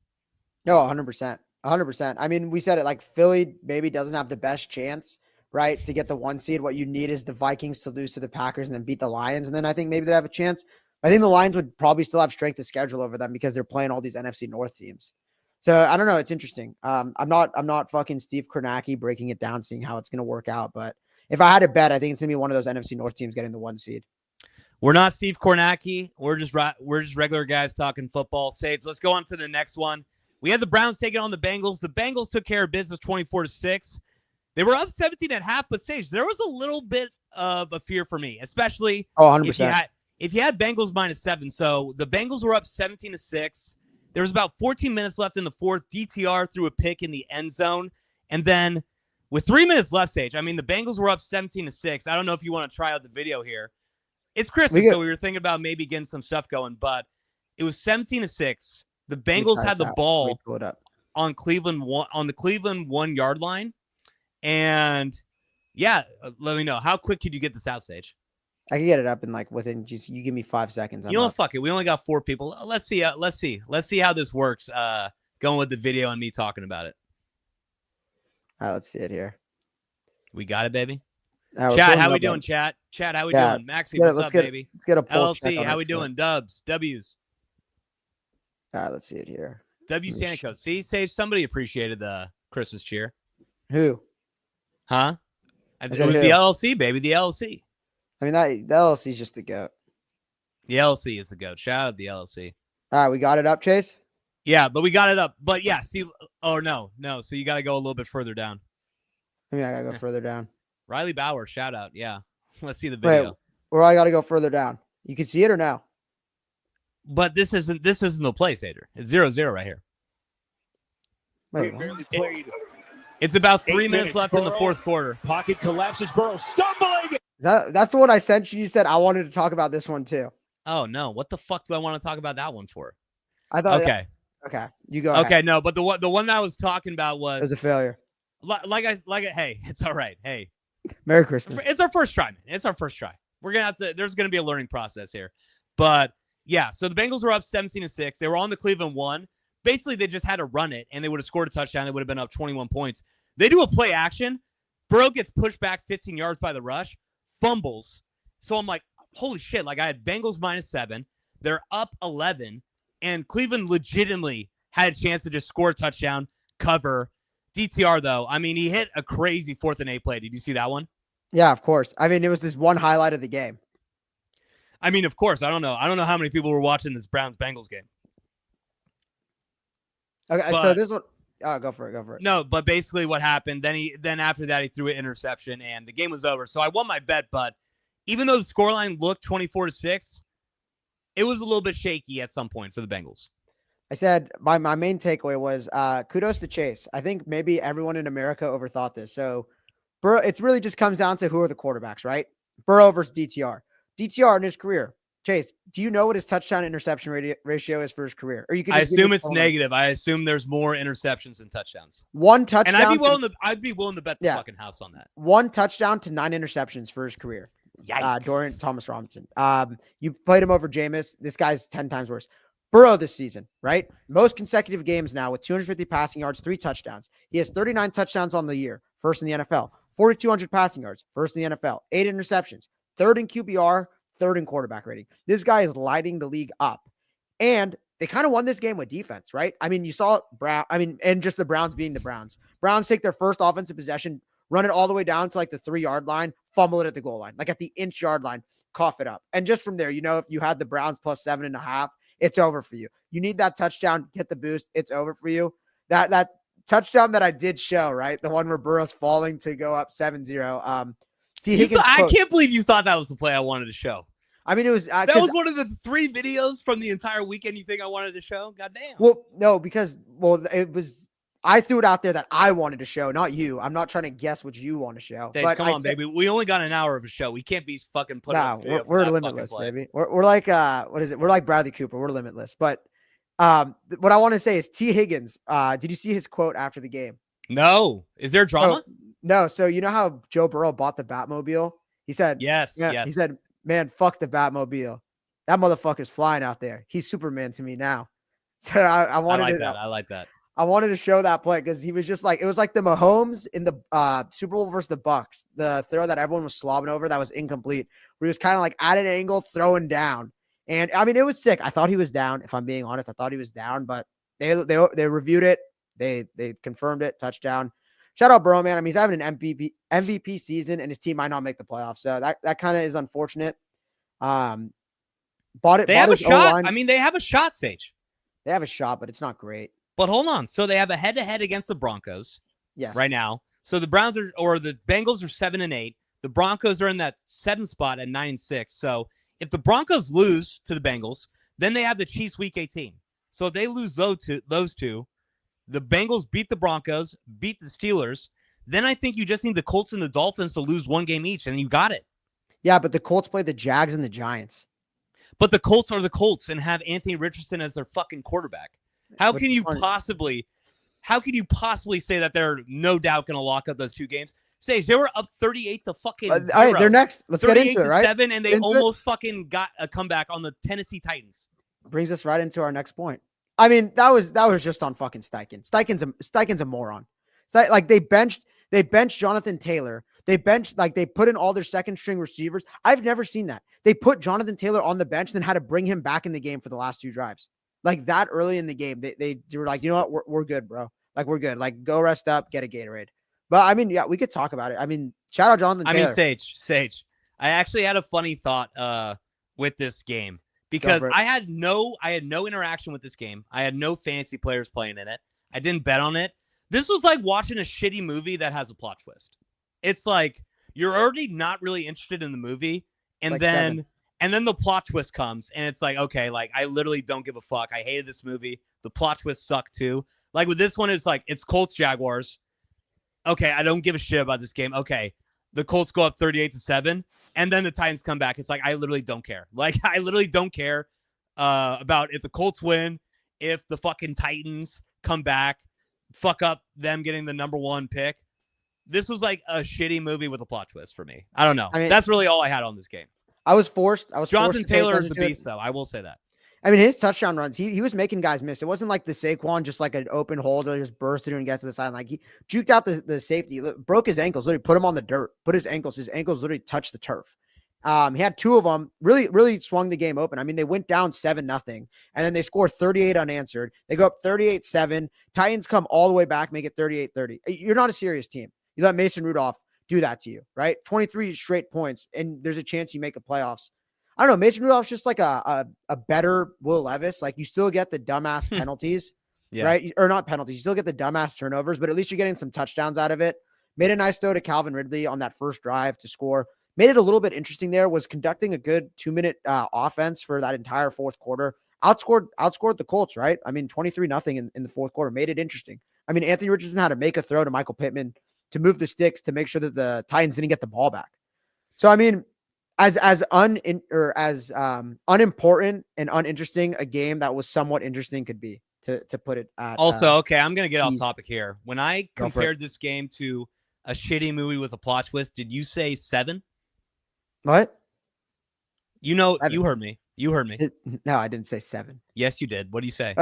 No, 100%. 100%. I mean, we said it like Philly maybe doesn't have the best chance, right, to get the 1 seed. What you need is the Vikings to lose to the Packers and then beat the Lions. And then I think maybe they have a chance. I think the Lions would probably still have strength of schedule over them because they're playing all these NFC North teams. So I don't know. It's interesting. I'm not fucking Steve Kornacki breaking it down, seeing how it's going to work out. But if I had to bet, I think it's going to be one of those NFC North teams getting the 1 seed. We're not Steve Kornacki. We're just regular guys talking football. Sage, let's go on to the next one. We had the Browns taking on the Bengals. The Bengals took care of business 24-6. They were up 17.5, but Sage, there was a little bit of a fear for me, especially 100%. If you had Bengals -7. So the Bengals were up 17-6. There was about 14 minutes left in the fourth. DTR threw a pick in the end zone. And then with 3 minutes left, Sage, I mean, the Bengals were up 17-6. I don't know if you want to try out the video here. It's Christmas, so we were thinking about maybe getting some stuff going, but it was 17-6. The Bengals had the ball on the Cleveland 1 yard line. And let me know. How quick could you get this out, Sage? I can get it up in like within just you give me 5 seconds. Fuck it. We only got 4 people. Let's see how this works. Going with the video and me talking about it. All right, let's see it here. We got it, baby. Chat, how we doing? Chat, how we doing? Maxie, what's up, baby? Let's get a pulse LLC, how we doing? Dubs, W's. All right, let's see it here. W Santa Code. See, Sage, somebody appreciated the Christmas cheer. Who? Huh? It was the LLC, baby. The LLC. I mean, the LLC is just the GOAT. The LLC is the GOAT. Shout out the LLC. All right, we got it up, Chase? Yeah, but we got it up. But yeah, see, no. So you got to go a little bit further down. I mean, I gotta go further down. Riley Bauer, shout out. Yeah. Let's see the Wait, video. or I gotta go further down. You can see it or no? But this isn't the play, Sater. It's 0-0 right here. Wait, It's about 3 minutes left in the fourth quarter. Pocket collapses. Burrow stumbling. That's the one I sent you. You said I wanted to talk about this one too. Oh no! What the fuck do I want to talk about that one for? I thought. Okay. Okay, you go. Okay, ahead. no, but the one that I was talking about It was was a failure. Hey, it's all right. Hey, Merry Christmas. it's our first try, man. It's our first try. We're gonna have to. There's gonna be a learning process here, but yeah. So the Bengals were up 17-6. They were on the Cleveland 1. Basically, they just had to run it, and they would have scored a touchdown. They would have been up 21 points. They do a play action. Burrow gets pushed back 15 yards by the rush, fumbles. So I'm like, holy shit! Like I had Bengals -7. They're up 11. And Cleveland legitimately had a chance to just score a touchdown, cover. DTR, though, I mean, he hit a crazy 4th and 8 play. Did you see that one? Yeah, of course. I mean, it was this one highlight of the game. I mean, of course. I don't know how many people were watching this Browns-Bengals game. Okay, so this one. Oh, go for it. No, but basically what happened, then after that, he threw an interception, and the game was over. So I won my bet, but even though the scoreline looked 24-6, it was a little bit shaky at some point for the Bengals. I said my main takeaway was kudos to Chase. I think maybe everyone in America overthought this. So Burrow, it's really just comes down to who are the quarterbacks, right? Burrow versus DTR. DTR in his career. Chase, do you know what his touchdown interception ratio is for his career? Or you can I assume it's negative. I assume there's more interceptions than touchdowns. One touchdown. And I'd be willing to bet the fucking house on that. 1 touchdown to 9 interceptions for his career. Yikes. Dorian Thomas Robinson. You played him over Jameis. This guy's 10 times worse. Burrow this season, right? Most consecutive games now with 250 passing yards, 3 touchdowns. He has 39 touchdowns on the year, first in the NFL. 4,200 passing yards, first in the NFL. 8 interceptions, 3rd in QBR, 3rd in quarterback rating. This guy is lighting the league up. And they kind of won this game with defense, right? I mean, you saw and just the Browns being the Browns. Browns take their first offensive possession, run it all the way down to like the 3-yard line, fumble it at the goal line, like at the inch-yard line, cough it up. And just from there, if you had the Browns plus 7.5, it's over for you. You need that touchdown, get the boost, it's over for you. That touchdown that I did show, right? The one where Burrow's falling to go up 7-0. I can't believe you thought that was the play I wanted to show. I mean, it was that was one of the 3 videos from the entire weekend you think I wanted to show? Goddamn. Well, no, because it was I threw it out there that I wanted to show, not you. I'm not trying to guess what you want to show. Dave, but come on, baby. We only got an hour of a show. We can't be fucking putting. No, we're limitless, baby. We're like what is it? We're like Bradley Cooper. We're limitless. But what I want to say is T. Higgins. Did you see his quote after the game? No. Is there drama? No. So you know how Joe Burrow bought the Batmobile? He said, yes. He said, man, fuck the Batmobile. That motherfucker's flying out there. He's Superman to me now. So I wanted I like that. I wanted to show that play because he was just like, it was like the Mahomes in the Super Bowl versus the Bucks, the throw that everyone was slobbing over that was incomplete, where he was kind of like at an angle throwing down. And I mean, it was sick. I thought he was down. If I'm being honest, I thought he was down, but they reviewed it. They confirmed it. Touchdown. Shout out Burrow, man. I mean, he's having an MVP season, and his team might not make the playoffs. So that kind of is unfortunate. They have a shot. O-line. I mean, they have a shot, Sage. They have a shot, but it's not great. But hold on. So they have a head-to-head against the Broncos. Yes. Right now. So the Browns the Bengals are 7-8. The Broncos are in that 7th spot at 9-6. So if the Broncos lose to the Bengals, then they have the Chiefs week 18. So if they lose those two, the Bengals beat the Broncos, beat the Steelers, then I think you just need the Colts and the Dolphins to lose 1 game each, and you got it. Yeah, but the Colts play the Jags and the Giants. But the Colts are the Colts and have Anthony Richardson as their fucking quarterback. How can you possibly say that they're no doubt going to lock up those 2 games? Sage, they were up 38 to fucking 0. All right, they're next. Let's get into it, right? 7, and they almost fucking got a comeback on the Tennessee Titans. Brings us right into our next point. I mean, that was just on fucking Steichen. Steichen's a moron. Like they benched Jonathan Taylor. They put in all their second string receivers. I've never seen that. They put Jonathan Taylor on the bench and then had to bring him back in the game for the last 2 drives. Like that early in the game, they were like, you know what, we're good, bro. Like we're good. Like go rest up, get a Gatorade. But I mean, yeah, we could talk about it. I mean, shout out Jonathan Taylor. I mean, Sage. I actually had a funny thought with this game because I had no interaction with this game. I had no fantasy players playing in it. I didn't bet on it. This was like watching a shitty movie that has a plot twist. it's like you're already not really interested in the movie, and like then 7. and then the plot twist comes, and it's like, okay, like I literally don't give a fuck. I hated this movie. The plot twists suck too. Like with this one, it's like it's Colts Jaguars. Okay, I don't give a shit about this game. Okay, the Colts go up 38-7, and then the Titans come back. It's like I literally don't care. Like I literally don't care about if the Colts win, if the fucking Titans come back, fuck up them getting the number 1 pick. This was like a shitty movie with a plot twist for me. I don't know. I mean, that's really all I had on this game. I was forced. Jonathan forced to pay Taylor is a attention to it. beast, though. I will say that. I mean, his touchdown runs, he was making guys miss. It wasn't like the Saquon, just like an open hole to just burst through and get to the sideline. Like he juked out the safety, broke his ankles, literally put him on the dirt, his ankles literally touched the turf. He had 2 of them, really swung the game open. I mean, they went down 7-0, and then they scored 38 unanswered. They go up 38-7. Titans come all the way back, make it 38-30. You're not a serious team. You let Mason Rudolph do that to you, right? 23 straight points, and there's a chance you make the playoffs. I don't know. Mason Rudolph's just like a better Will Levis. Like you still get the dumbass penalties, right? Or not penalties. You still get the dumbass turnovers, but at least you're getting some touchdowns out of it. Made a nice throw to Calvin Ridley on that first drive to score. Made it a little bit interesting there. Was conducting a good 2-minute offense for that entire fourth quarter. Outscored the Colts, right? I mean, 23-0 in the fourth quarter. Made it interesting. I mean, Anthony Richardson had to make a throw to Michael Pittman to move the sticks to make sure that the Titans didn't get the ball back. So, I mean, as unimportant and uninteresting a game that was somewhat interesting could be, to put it at. Also, okay, I'm going to get off topic here. When I compared this game to a shitty movie with a plot twist, did you say 7? What? You know, 7. you heard me. No, I didn't say 7. Yes, you did. What do you say?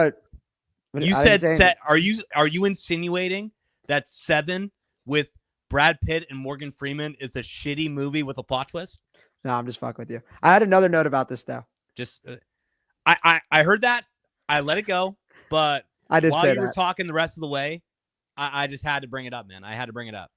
You said set. Are you insinuating that 7 with Brad Pitt and Morgan Freeman is a shitty movie with a plot twist? No, I'm just fucking with you. I had another note about this though. Just, I heard that. I let it go, but I did while say you were that. talking the rest of the way, I just had to bring it up, man. I had to bring it up.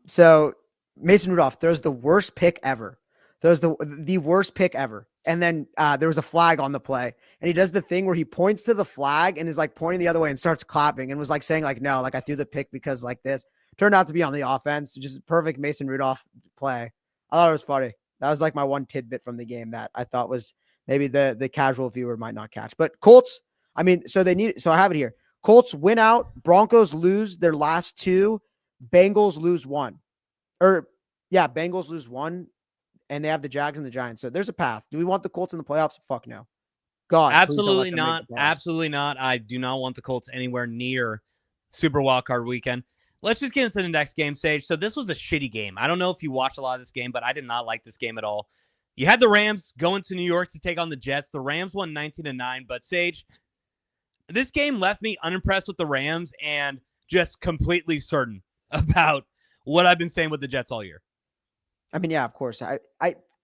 So Mason Rudolph throws the worst pick ever. Throws the worst pick ever. And then there was a flag on the play, and he does the thing where he points to the flag and is like pointing the other way and starts clapping and was like saying like, no, like I threw the pick because like this. Turned out to be on the offense. Just perfect Mason Rudolph play. I thought it was funny. That was like my one tidbit from the game that I thought was maybe the casual viewer might not catch. But Colts, I mean, so I have it here. Colts win out. Broncos lose their last 2. Bengals lose 1. Bengals lose 1. And they have the Jags and the Giants. So there's a path. Do we want the Colts in the playoffs? Fuck no. God. Absolutely not. Absolutely not. I do not want the Colts anywhere near Super Wildcard weekend. Let's just get into the next game, Sage. So this was a shitty game. I don't know if you watched a lot of this game, but I did not like this game at all. You had the Rams going to New York to take on the Jets. The Rams won 19-9, but Sage, this game left me unimpressed with the Rams and just completely certain about what I've been saying with the Jets all year. I mean, yeah, of course.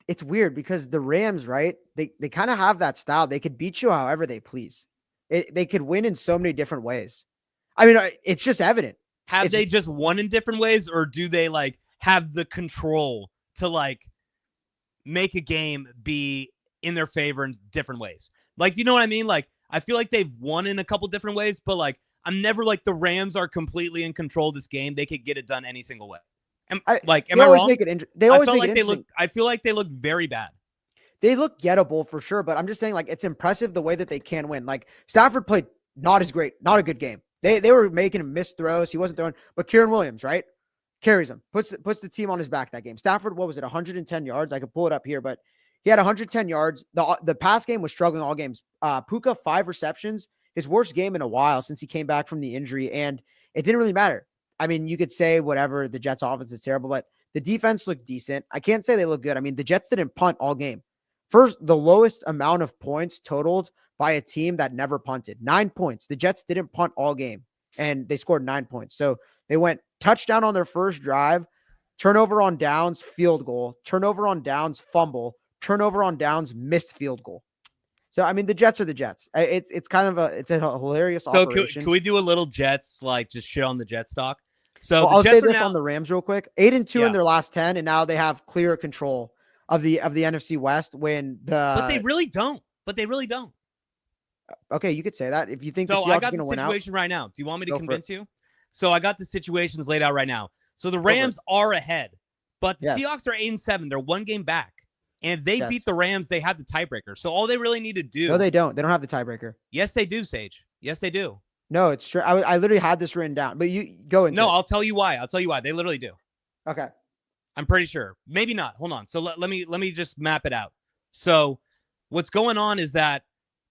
It's weird because the Rams, right? They kind of have that style. They could beat you however they please. They could win in so many different ways. I mean, it's just evident. Have they just won in different ways, or do they like have the control to like make a game be in their favor in different ways? Like, you know what I mean? Like, I feel like they've won in a couple different ways, but like, I'm never like the Rams are completely in control of this game. They could get it done any single way. Am I wrong? They always make it interesting. I feel like they look very bad. They look gettable for sure, but I'm just saying, like, it's impressive the way that they can win. Like, Stafford played not as great, not a good game. They were making him miss throws. He wasn't throwing, but Kieran Williams, right? Carries him, puts the team on his back that game. Stafford, what was it, 110 yards? I could pull it up here, but he had 110 yards. The pass game was struggling all games. Puka, 5 receptions, his worst game in a while since he came back from the injury, and it didn't really matter. I mean, you could say whatever, the Jets offense is terrible, but the defense looked decent. I can't say they look good. I mean, the Jets didn't punt all game. First, the lowest amount of points totaled by a team that never punted. 9 points. The Jets didn't punt all game, and they scored 9 points. So they went touchdown on their first drive, turnover on downs, field goal, turnover on downs, fumble, turnover on downs, missed field goal. So, I mean, the Jets are the Jets. It's kind of a hilarious operation. Can we do a little Jets, like just shit on the Jets talk? So I'll say this on the Rams real quick. 8-2 in their last 10, and now they have clear control of the NFC West But they really don't. Okay, you could say that if you think the so. Seahawks I got going the to win out. situation right now. Do you want me to convince you? So I got the situations laid out right now. So the Go for it. Rams are ahead, but the Yes. Seahawks are 8-7. They're one game back. And if they Yes. beat the Rams, they have the tiebreaker. So all they really need to do. No, they don't. They don't have the tiebreaker. Yes, they do, Sage. Yes, they do. No, it's true. I literally had this written down, but you go into No, it. I'll tell you why. They literally do. Okay. I'm pretty sure. Maybe not. Hold on. So let me just map it out. So what's going on is that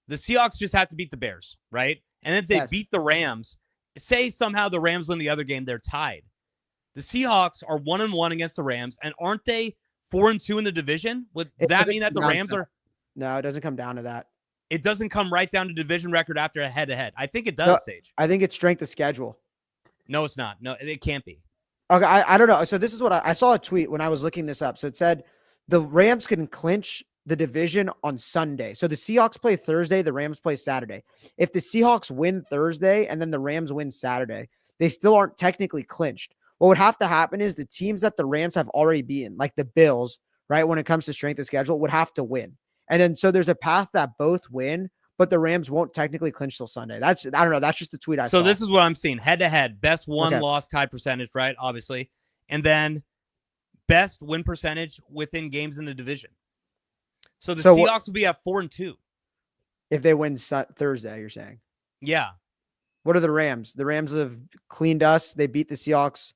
the Seahawks just have to beat the Bears, right? And if they Yes. beat the Rams, say somehow the Rams win the other game, they're tied. The Seahawks are 1-1 against the Rams, and aren't they 4-2 in the division? Would It that doesn't mean that come the down Rams to are? No, it doesn't come down to that. It doesn't come right down to division record after a head-to-head. I think it does, No. Sage. I think it's strength of schedule. No, it's not. No, it can't be. Okay, I don't know. So this is what I saw a tweet when I was looking this up. So it said the Rams can clinch the division on Sunday. So the Seahawks play Thursday, the Rams play Saturday. If the Seahawks win Thursday and then the Rams win Saturday, they still aren't technically clinched. What would have to happen is the teams that the Rams have already beaten, like the Bills, right, when it comes to strength of schedule, would have to win. And then so there's a path that both win, but the Rams won't technically clinch till Sunday. I don't know. That's just the tweet I saw. So this is what I'm seeing. Head-to-head, best Okay. one-loss tie percentage, right? Obviously. And then best win percentage within games in the division. So the Seahawks will be at 4-2. If they win Thursday, you're saying. Yeah. What are the Rams? The Rams have cleaned us. They beat the Seahawks.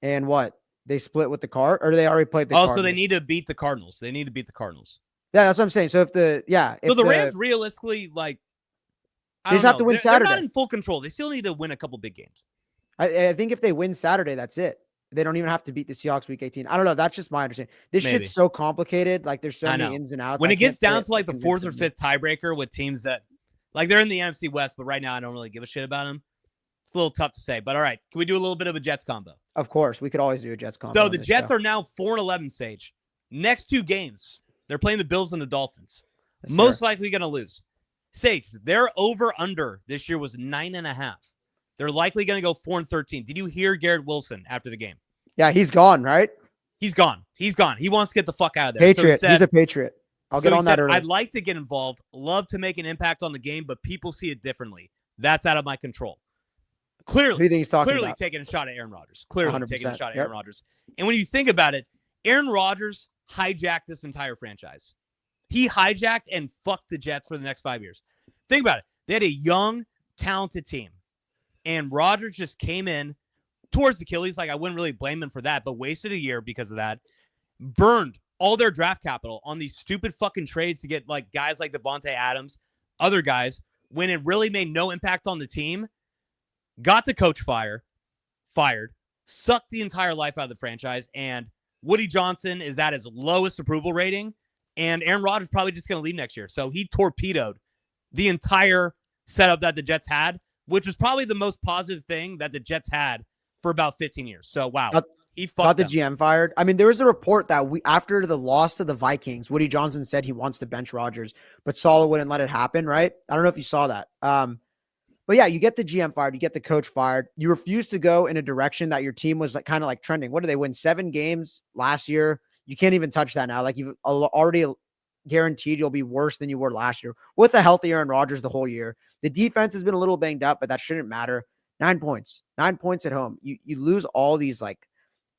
And what? They split with the Cardinals? Or they already played the Cardinals? So they need to beat the Cardinals. Yeah, that's what I'm saying. So if the Rams realistically, like, they just have to win Saturday. They're not in full control. They still need to win a couple big games. I think if they win Saturday, that's it. They don't even have to beat the Seahawks week 18. I don't know. That's just my understanding. This shit's so complicated. Like there's so many ins and outs. When it gets down to like the fourth or fifth tiebreaker with teams that like they're in the NFC West, but right now I don't really give a shit about them. It's a little tough to say, but all right. Can we do a little bit of a Jets combo? Of course. We could always do a Jets combo. So the Jets are now 4-11, Sage. Next two games, they're playing the Bills and the Dolphins. Yes, most likely going to lose. Sage, their over-under this year was 9.5. They're likely going to go 4-13. Did you hear Garrett Wilson after the game? Yeah, he's gone, right? He's gone. He wants to get the fuck out of there. Patriot. He's a Patriot. I'll get on that early. I'd like to get involved, love to make an impact on the game, but people see it differently. That's out of my control. Clearly, who do you think he's talking about? Taking a shot at Aaron Rodgers. Clearly 100%. taking a shot at Aaron Rodgers. And when you think about it, Aaron Rodgers hijacked this entire franchise. He hijacked and fucked the Jets for the next 5 years. Think about it. They had a young, talented team. And Rodgers just came in towards Achilles. Like, I wouldn't really blame him for that, but wasted a year because of that. Burned all their draft capital on these stupid fucking trades to get like guys like Devontae Adams, other guys, when it really made no impact on the team. Got the coach fired, sucked the entire life out of the franchise, and Woody Johnson is at his lowest approval rating, and Aaron Rodgers probably just going to leave next year. So he torpedoed the entire setup that the Jets had, which was probably the most positive thing that the Jets had for about 15 years. So, wow. He got the GM fired. I mean, there was a report that after the loss to the Vikings, Woody Johnson said he wants to bench Rodgers, but Saleh wouldn't let it happen, right? I don't know if you saw that. But yeah, you get the GM fired, you get the coach fired. You refuse to go in a direction that your team was like kind of like trending. What did they win? 7 games last year. You can't even touch that now. Like you've already guaranteed you'll be worse than you were last year with a healthy Aaron Rodgers the whole year. The defense has been a little banged up, but that shouldn't matter. 9 points at home. You lose all these like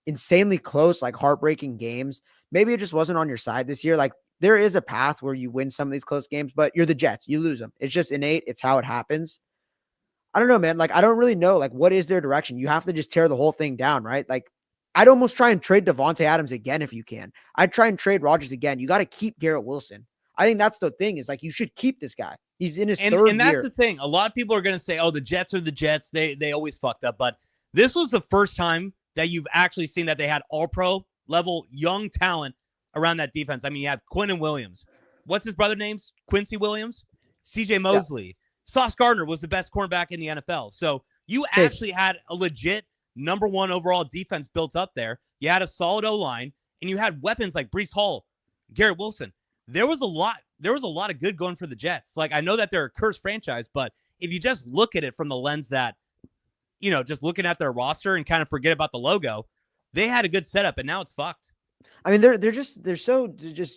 insanely close, like heartbreaking games. Maybe it just wasn't on your side this year. Like there is a path where you win some of these close games, but you're the Jets. You lose them. It's just innate. It's how it happens. I don't know, man. Like, I don't really know. Like, what is their direction? You have to just tear the whole thing down, right? Like, I'd almost try and trade Devontae Adams again if you can. I'd try and trade Rodgers again. You got to keep Garrett Wilson. I think that's the thing is like, you should keep this guy. He's in his third year. And that's the thing. A lot of people are going to say, oh, the Jets are the Jets. They always fucked up. But this was the first time that you've actually seen that they had all-pro level young talent around that defense. I mean, you have Quinnen Williams. What's his brother name's? Quincy Williams? CJ Mosley. Yeah. Sauce Gardner was the best cornerback in the NFL. So you actually had a legit number 1 overall defense built up there. You had a solid O-line, and you had weapons like Breece Hall, Garrett Wilson. There was a lot of good going for the Jets. Like, I know that they're a cursed franchise, but if you just look at it from the lens that, you know, just looking at their roster and kind of forget about the logo, they had a good setup, and now it's fucked. I mean, they're just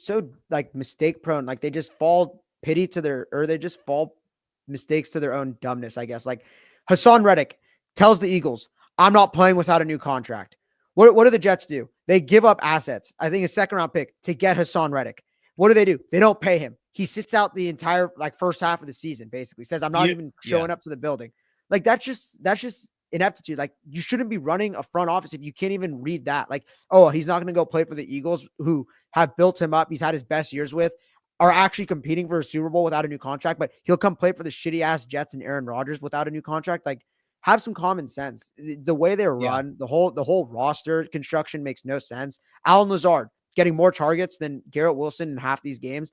so like mistake prone. Like they just fall mistakes to their own dumbness, I guess. Like Hassan Reddick tells the Eagles, I'm not playing without a new contract. What do the Jets do? They give up assets. I think a second round pick to get Hassan Reddick. What do? They don't pay him. He sits out the entire first half of the season, basically says, I'm not even showing up to the building. Like that's just ineptitude. Like you shouldn't be running a front office if you can't even read that. Like, oh, he's not going to go play for the Eagles who have built him up. He's had his best years with, are actually competing for a Super Bowl without a new contract, but he'll come play for the shitty ass Jets and Aaron Rodgers without a new contract. Like, have some common sense. The way they're run, the whole roster construction makes no sense. Allen Lazard getting more targets than Garrett Wilson in half these games.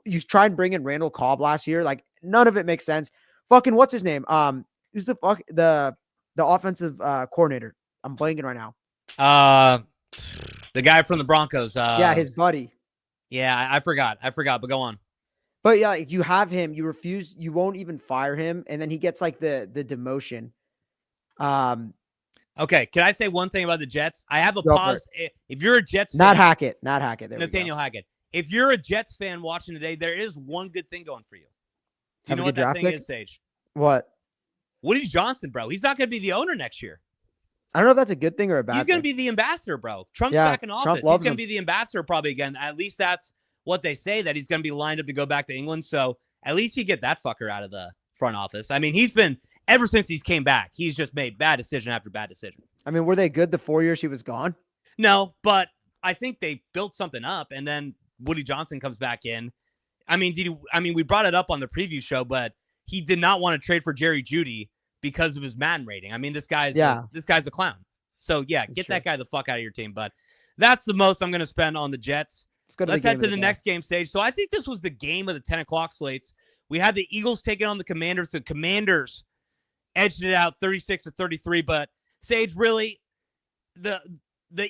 You try and bring in Randall Cobb last year. Like, none of it makes sense. Fucking what's his name? Who's the offensive coordinator? I'm blanking right now. The guy from the Broncos. Yeah, his buddy. Yeah, I forgot, but go on. But yeah, you have him, you refuse, you won't even fire him, and then he gets like the demotion. Okay, can I say one thing about the Jets? I have a pause. If you're a Jets fan, not Hackett. There Nathaniel Hackett. If you're a Jets fan watching today, there is one good thing going for you. Do you know what that thing is, Sage? What? Woody Johnson, bro. He's not going to be the owner next year. I don't know if that's a good thing or a bad thing. He's going to be the ambassador, bro. Trump's back in office. He's going to be the ambassador probably again. At least that's what they say, that he's going to be lined up to go back to England. So at least you get that fucker out of the front office. I mean, he's been, ever since he's came back, he's just made bad decision after bad decision. I mean, were they good the 4 years he was gone? No, but I think they built something up, and then Woody Johnson comes back in. I mean, we brought it up on the preview show, but he did not want to trade for Jerry Jeudy because of his Madden rating. I mean, this guy's a clown. So yeah, get that guy the fuck out of your team. But that's the most I'm going to spend on the Jets. Let's head to the next game stage. So I think this was the game of the 10 o'clock slates. We had the Eagles taking on the Commanders. The Commanders edged it out 36-33. But Sage, really, the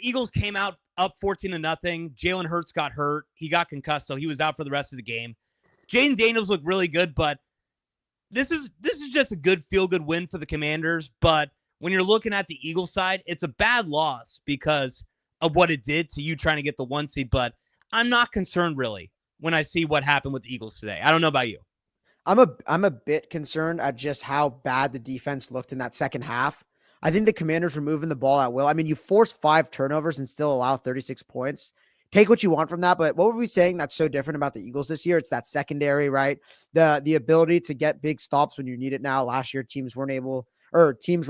Eagles came out up 14-0. Jalen Hurts got hurt. He got concussed, so he was out for the rest of the game. Jaden Daniels looked really good, but this is just a good feel-good win for the Commanders. But when you're looking at the Eagles side, it's a bad loss because of what it did to you trying to get the 1 seed. But I'm not concerned really when I see what happened with the Eagles today. I don't know about you. I'm a bit concerned at just how bad the defense looked in that second half. I think the Commanders were moving the ball at will. I mean, you force 5 turnovers and still allow 36 points. Take what you want from that, but what were we saying that's so different about the Eagles this year? It's that secondary, right? The ability to get big stops when you need it now. Last year, teams were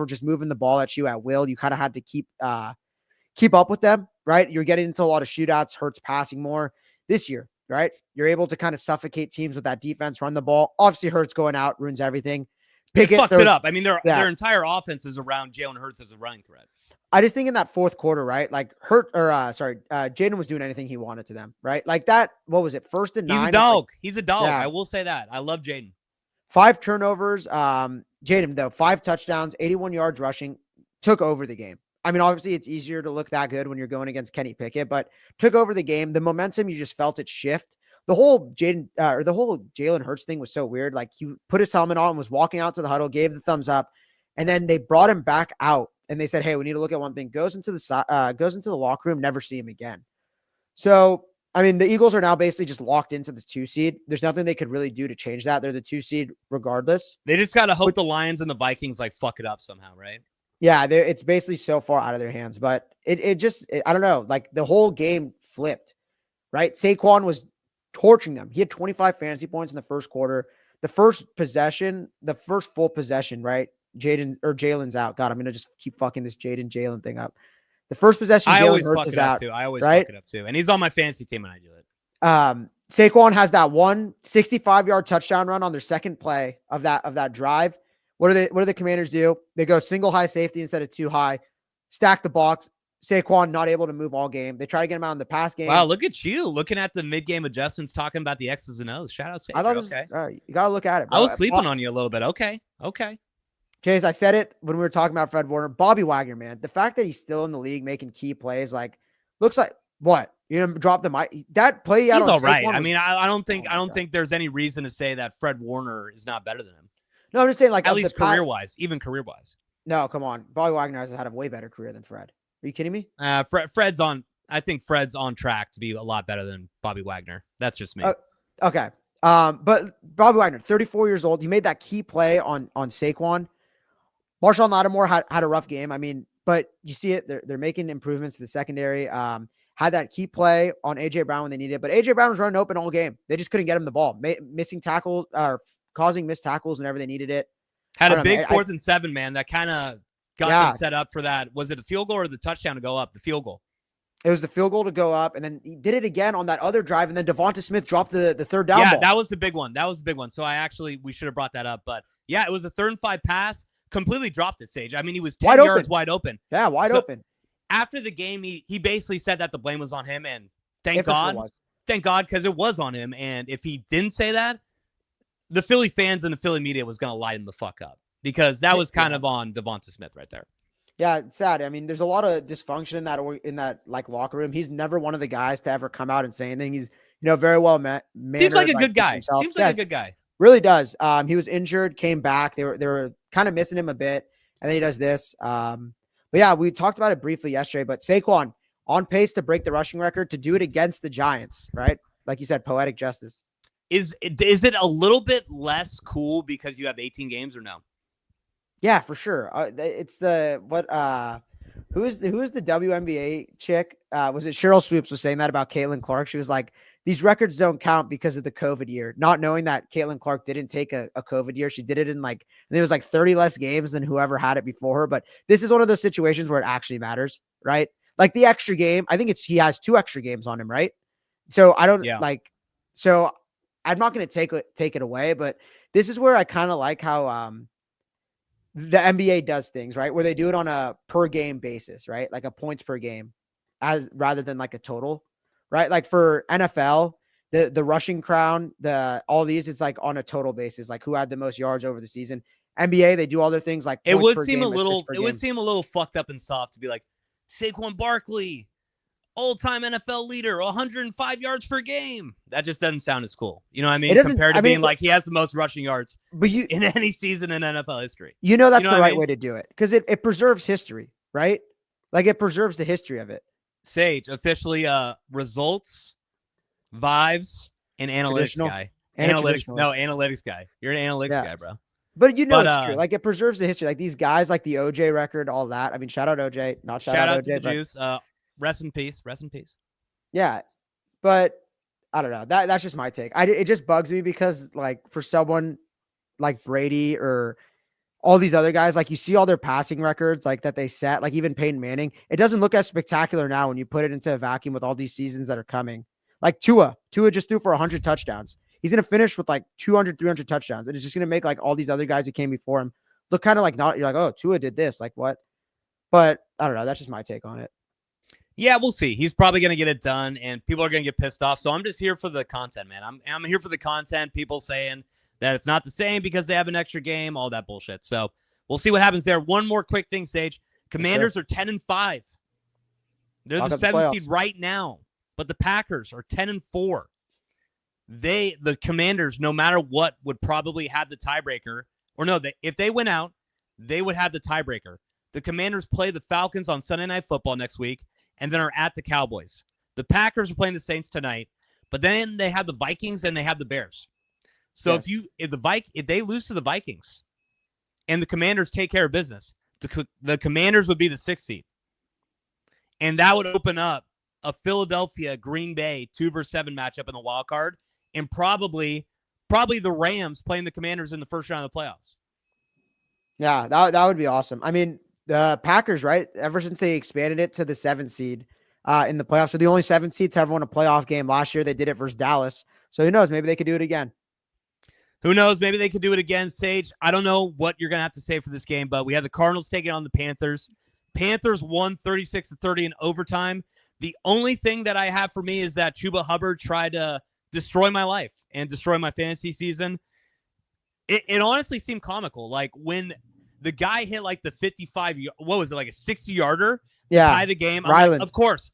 just moving the ball at you at will. You kind of had to keep up with them, right? You're getting into a lot of shootouts, Hurts passing more. This year, right? You're able to kind of suffocate teams with that defense, run the ball. Obviously, Hurts going out ruins everything. Pickett fucks it up. I mean, their entire offense is around Jalen Hurts as a running threat. I just think in that fourth quarter, right? Like Jaden was doing anything he wanted to them, right? Like that. What was it? 1st and 9. He's a dog. He's a dog. Yeah. I will say that. I love Jaden. 5 turnovers. Jaden though 5 touchdowns, 81 yards rushing, took over the game. I mean, obviously it's easier to look that good when you're going against Kenny Pickett, but took over the game. The momentum, you just felt it shift. The whole Jalen Hurts thing was so weird. Like he put his helmet on, was walking out to the huddle, gave the thumbs up, and then they brought him back out and they said, "Hey, we need to look at one thing." Goes into the locker room, never see him again. So, I mean, the Eagles are now basically just locked into the 2 seed. There's nothing they could really do to change that. They're the 2 seed regardless. They just got to hope the Lions and the Vikings fuck it up somehow, right? Yeah, it's basically so far out of their hands, but it I don't know, like the whole game flipped, right? Saquon was torching them. He had 25 fantasy points in the first quarter. The first full possession, right? Jalen's out. God, I'm going to just keep fucking this Jalen thing up. The first possession, Jalen Hurts is out. I always fuck it up too. And he's on my fantasy team when I do it. Saquon has that 65-yard touchdown run on their second play of that drive. What do the Commanders do? They go single high safety instead of 2 high, stack the box. Saquon not able to move all game. They try to get him out in the pass game. Wow, look at you looking at the mid-game adjustments, talking about the X's and O's. Shout out, Saquon. I thought okay. You gotta look at it, bro. I was sleeping on you a little bit. Okay. Chase, I said it when we were talking about Fred Warner. Bobby Wagner, man, the fact that he's still in the league making key plays, looks like what? You know, drop the mic. That play he's all right. I mean, I don't think there's any reason to say that Fred Warner is not better than him. No, I'm just saying, at least career-wise, even career-wise. No, come on. Bobby Wagner has had a way better career than Fred. Are you kidding me? I think Fred's on track to be a lot better than Bobby Wagner. That's just me. Okay. But Bobby Wagner, 34 years old. He made that key play on Saquon. Marshawn Lattimore had a rough game. I mean, but you see it. They're making improvements to the secondary. Had that key play on A.J. Brown when they needed it. But A.J. Brown was running open all game. They just couldn't get him the ball. Missing tackles or causing missed tackles whenever they needed it. Had a big 4th and 7, man. That kind of got them set up for that. Was it a field goal or the touchdown to go up? The field goal. It was the field goal to go up, and then he did it again on that other drive, and then Devonta Smith dropped the third down ball. That was the big one. So we should have brought that up. But yeah, it was a 3rd and 5 pass. Completely dropped it, Sage. I mean, he was 10 yards wide open. Yeah, wide open. After the game, he basically said that the blame was on him, and thank God, because it was on him. And if he didn't say that, the Philly fans and the Philly media was going to light him the fuck up, because that was kind of on Devonta Smith right there. Yeah, it's sad. I mean, there's a lot of dysfunction in that like locker room. He's never one of the guys to ever come out and say anything. He's very well mannered. Seems like a good guy. A good guy. Really does. He was injured, came back. They were kind of missing him a bit, and then he does this. But yeah, we talked about it briefly yesterday. But Saquon on pace to break the rushing record, to do it against the Giants, right? Like you said, poetic justice. Is it a little bit less cool because you have 18 games or no? Yeah, for sure. It's the who is the WNBA chick? Was it Cheryl Swoops was saying that about Caitlin Clark? She was like, these records don't count because of the COVID year, not knowing that Caitlin Clark didn't take a COVID year. She did it in there was 30 less games than whoever had it before her. But this is one of those situations where it actually matters, right? Like the extra game, I think he has 2 extra games on him, right? So I don't so I'm not going to take it away, but this is where I kind of like how, the NBA does things, right? Where they do it on a per game basis, right? Like a points per game rather than like a total, right? Like for NFL, the rushing crown, all these, it's like on a total basis, like who had the most yards over the season. NBA, they do all their things like it would seem a little fucked up and soft to be like Saquon Barkley, all-time NFL leader, 105 yards per game. That just doesn't sound as cool. You know what I mean? Compared to being like he has the most rushing yards in any season in NFL history. That's the right way to do it, because it preserves history, right? Like it preserves the history of it. Sage, officially results, vibes, and analytics guy. Analytics guy. You're an analytics guy, bro. But it's true. Like it preserves the history. Like these guys, like the OJ record, all that. I mean, shout out OJ, not shout out OJ. To the Juice. Rest in peace. Yeah. But I don't know. That's just my take. It just bugs me because like for someone like Brady or all these other guys, like you see all their passing records like that they set, like even Peyton Manning, it doesn't look as spectacular now when you put it into a vacuum with all these seasons that are coming. Like Tua just threw for 100 touchdowns. He's going to finish with like 200, 300 touchdowns. And it's just going to make like all these other guys who came before him look kind of like you're like, oh, Tua did this. Like what? But I don't know. That's just my take on it. Yeah, we'll see. He's probably going to get it done, and people are going to get pissed off. So I'm just here for the content, man. I'm here for the content. People saying that it's not the same because they have an extra game, all that bullshit. So we'll see what happens there. One more quick thing, Sage. Commanders are 10-5. They're the 7th seed right now, but the Packers are 10-4. The Commanders, no matter what, would probably have the tiebreaker. Or no, if they win out, they would have the tiebreaker. The Commanders play the Falcons on Sunday Night Football next week, and then are at the Cowboys. The Packers are playing the Saints tonight, but then they have the Vikings and they have the Bears. So if they lose to the Vikings and the Commanders take care of business, the Commanders would be the 6th seed. And that would open up a Philadelphia Green Bay 2-7 matchup in the wild card, and probably the Rams playing the Commanders in the first round of the playoffs. Yeah, that would be awesome. I mean, the Packers, right? Ever since they expanded it to the 7th seed in the playoffs, so the only 7th seed to ever win a playoff game last year. They did it versus Dallas. So who knows? Maybe they could do it again. Who knows? Maybe they could do it again. Sage, I don't know what you're going to have to say for this game, but we had the Cardinals taking on the Panthers. Panthers won 36-30 in overtime. The only thing that I have for me is that Chuba Hubbard tried to destroy my life and destroy my fantasy season. It honestly seemed comical. Like when the guy hit like the 55, what was it, like a 60-yarder to tie the game? Like, of course.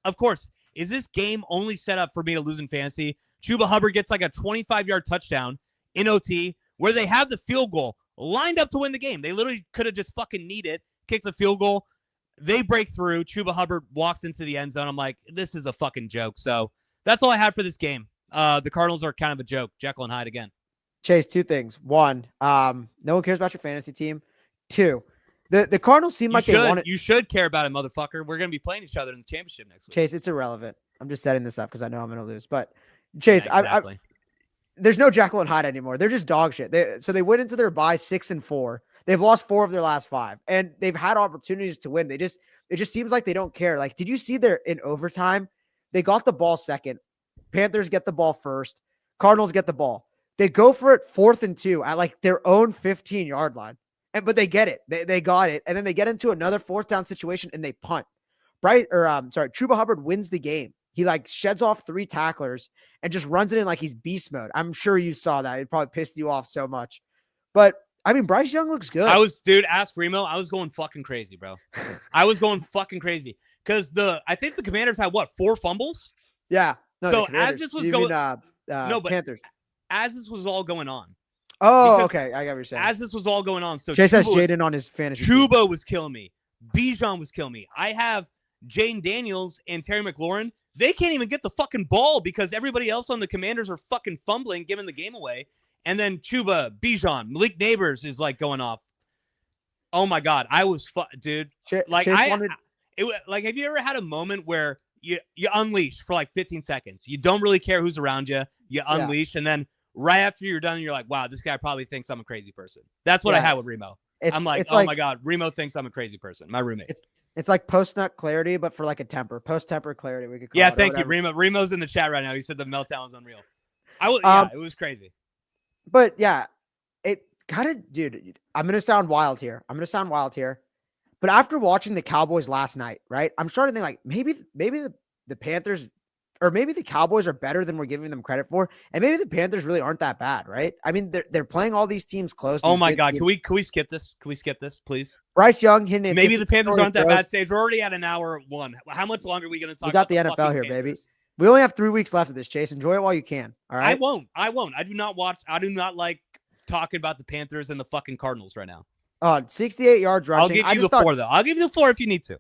Is this game only set up for me to lose in fantasy? Chuba Hubbard gets like a 25-yard touchdown in OT where they have the field goal lined up to win the game. They literally could have just fucking kneed it, kicks a field goal. They break through. Chuba Hubbard walks into the end zone. I'm like, this is a fucking joke. So that's all I have for this game. The Cardinals are kind of a joke. Jekyll and Hyde again. Chase, 2 things. 1, no one cares about your fantasy team. 2, The Cardinals seem like they want it. You should care about it, motherfucker. We're gonna be playing each other in the championship next week. Chase, it's irrelevant. I'm just setting this up because I know I'm going to lose. But Chase, Yeah, exactly. there's no Jekyll and Hyde anymore. They're just dog shit. So they went into their bye 6-4. They've lost 4 of their last 5, and they've had opportunities to win. It just seems like they don't care. Like, did you see in overtime? They got the ball second. Panthers get the ball first. Cardinals get the ball. They go for it 4th and 2 at like their own 15-yard line. But they get it. They got it. And then they get into another 4th down situation and they punt. Chuba Hubbard wins the game. He like sheds off 3 tacklers and just runs it in like he's beast mode. I'm sure you saw that. It probably pissed you off so much. But I mean, Bryce Young looks good. Ask Remo. I was going fucking crazy, bro. I was going fucking crazy because I think the Commanders had 4 fumbles? Yeah. No, so as this was going, Panthers. As this was all going on. Oh, okay. I got what you're saying. As this was all going on, so Chase has Jaden on his fantasy. Chuba was killing me. Bijan was killing me. I have Jane Daniels and Terry McLaurin. They can't even get the fucking ball because everybody else on the Commanders are fucking fumbling, giving the game away. And then Chuba, Bijan, Malik Neighbors is like going off. Oh my god, I was dude. Like have you ever had a moment where you unleash for like 15 seconds? You don't really care who's around you. You unleash, and then right after you're done, you're like, wow, this guy probably thinks I'm a crazy person. That's what I had with Remo. I'm like, oh my god, Remo thinks I'm a crazy person. My roommate. It's like post-nut clarity, but for like a temper. Post-temper clarity, we could call it. Thank you, Remo. Remo's in the chat right now. He said the meltdown was unreal. It was crazy. But yeah, it kind of, dude, I'm going to sound wild here. But after watching the Cowboys last night, right, I'm starting to think like maybe the Panthers or maybe the Cowboys are better than we're giving them credit for. And maybe the Panthers really aren't that bad, right? I mean, they're playing all these teams close. Oh my God. Can we skip this? Can we skip this, please? Bryce Young hitting it. Maybe the Panthers aren't that bad stage. We're already at an hour 1. How much longer are we going to talk about the NFL here, Panthers? baby. We only have 3 weeks left of this, Chase. Enjoy it while you can. All right. I won't. I do not like talking about the Panthers and the fucking Cardinals right now. 68 yards rushing. I'll give you the floor, though. I'll give you the floor if you need to.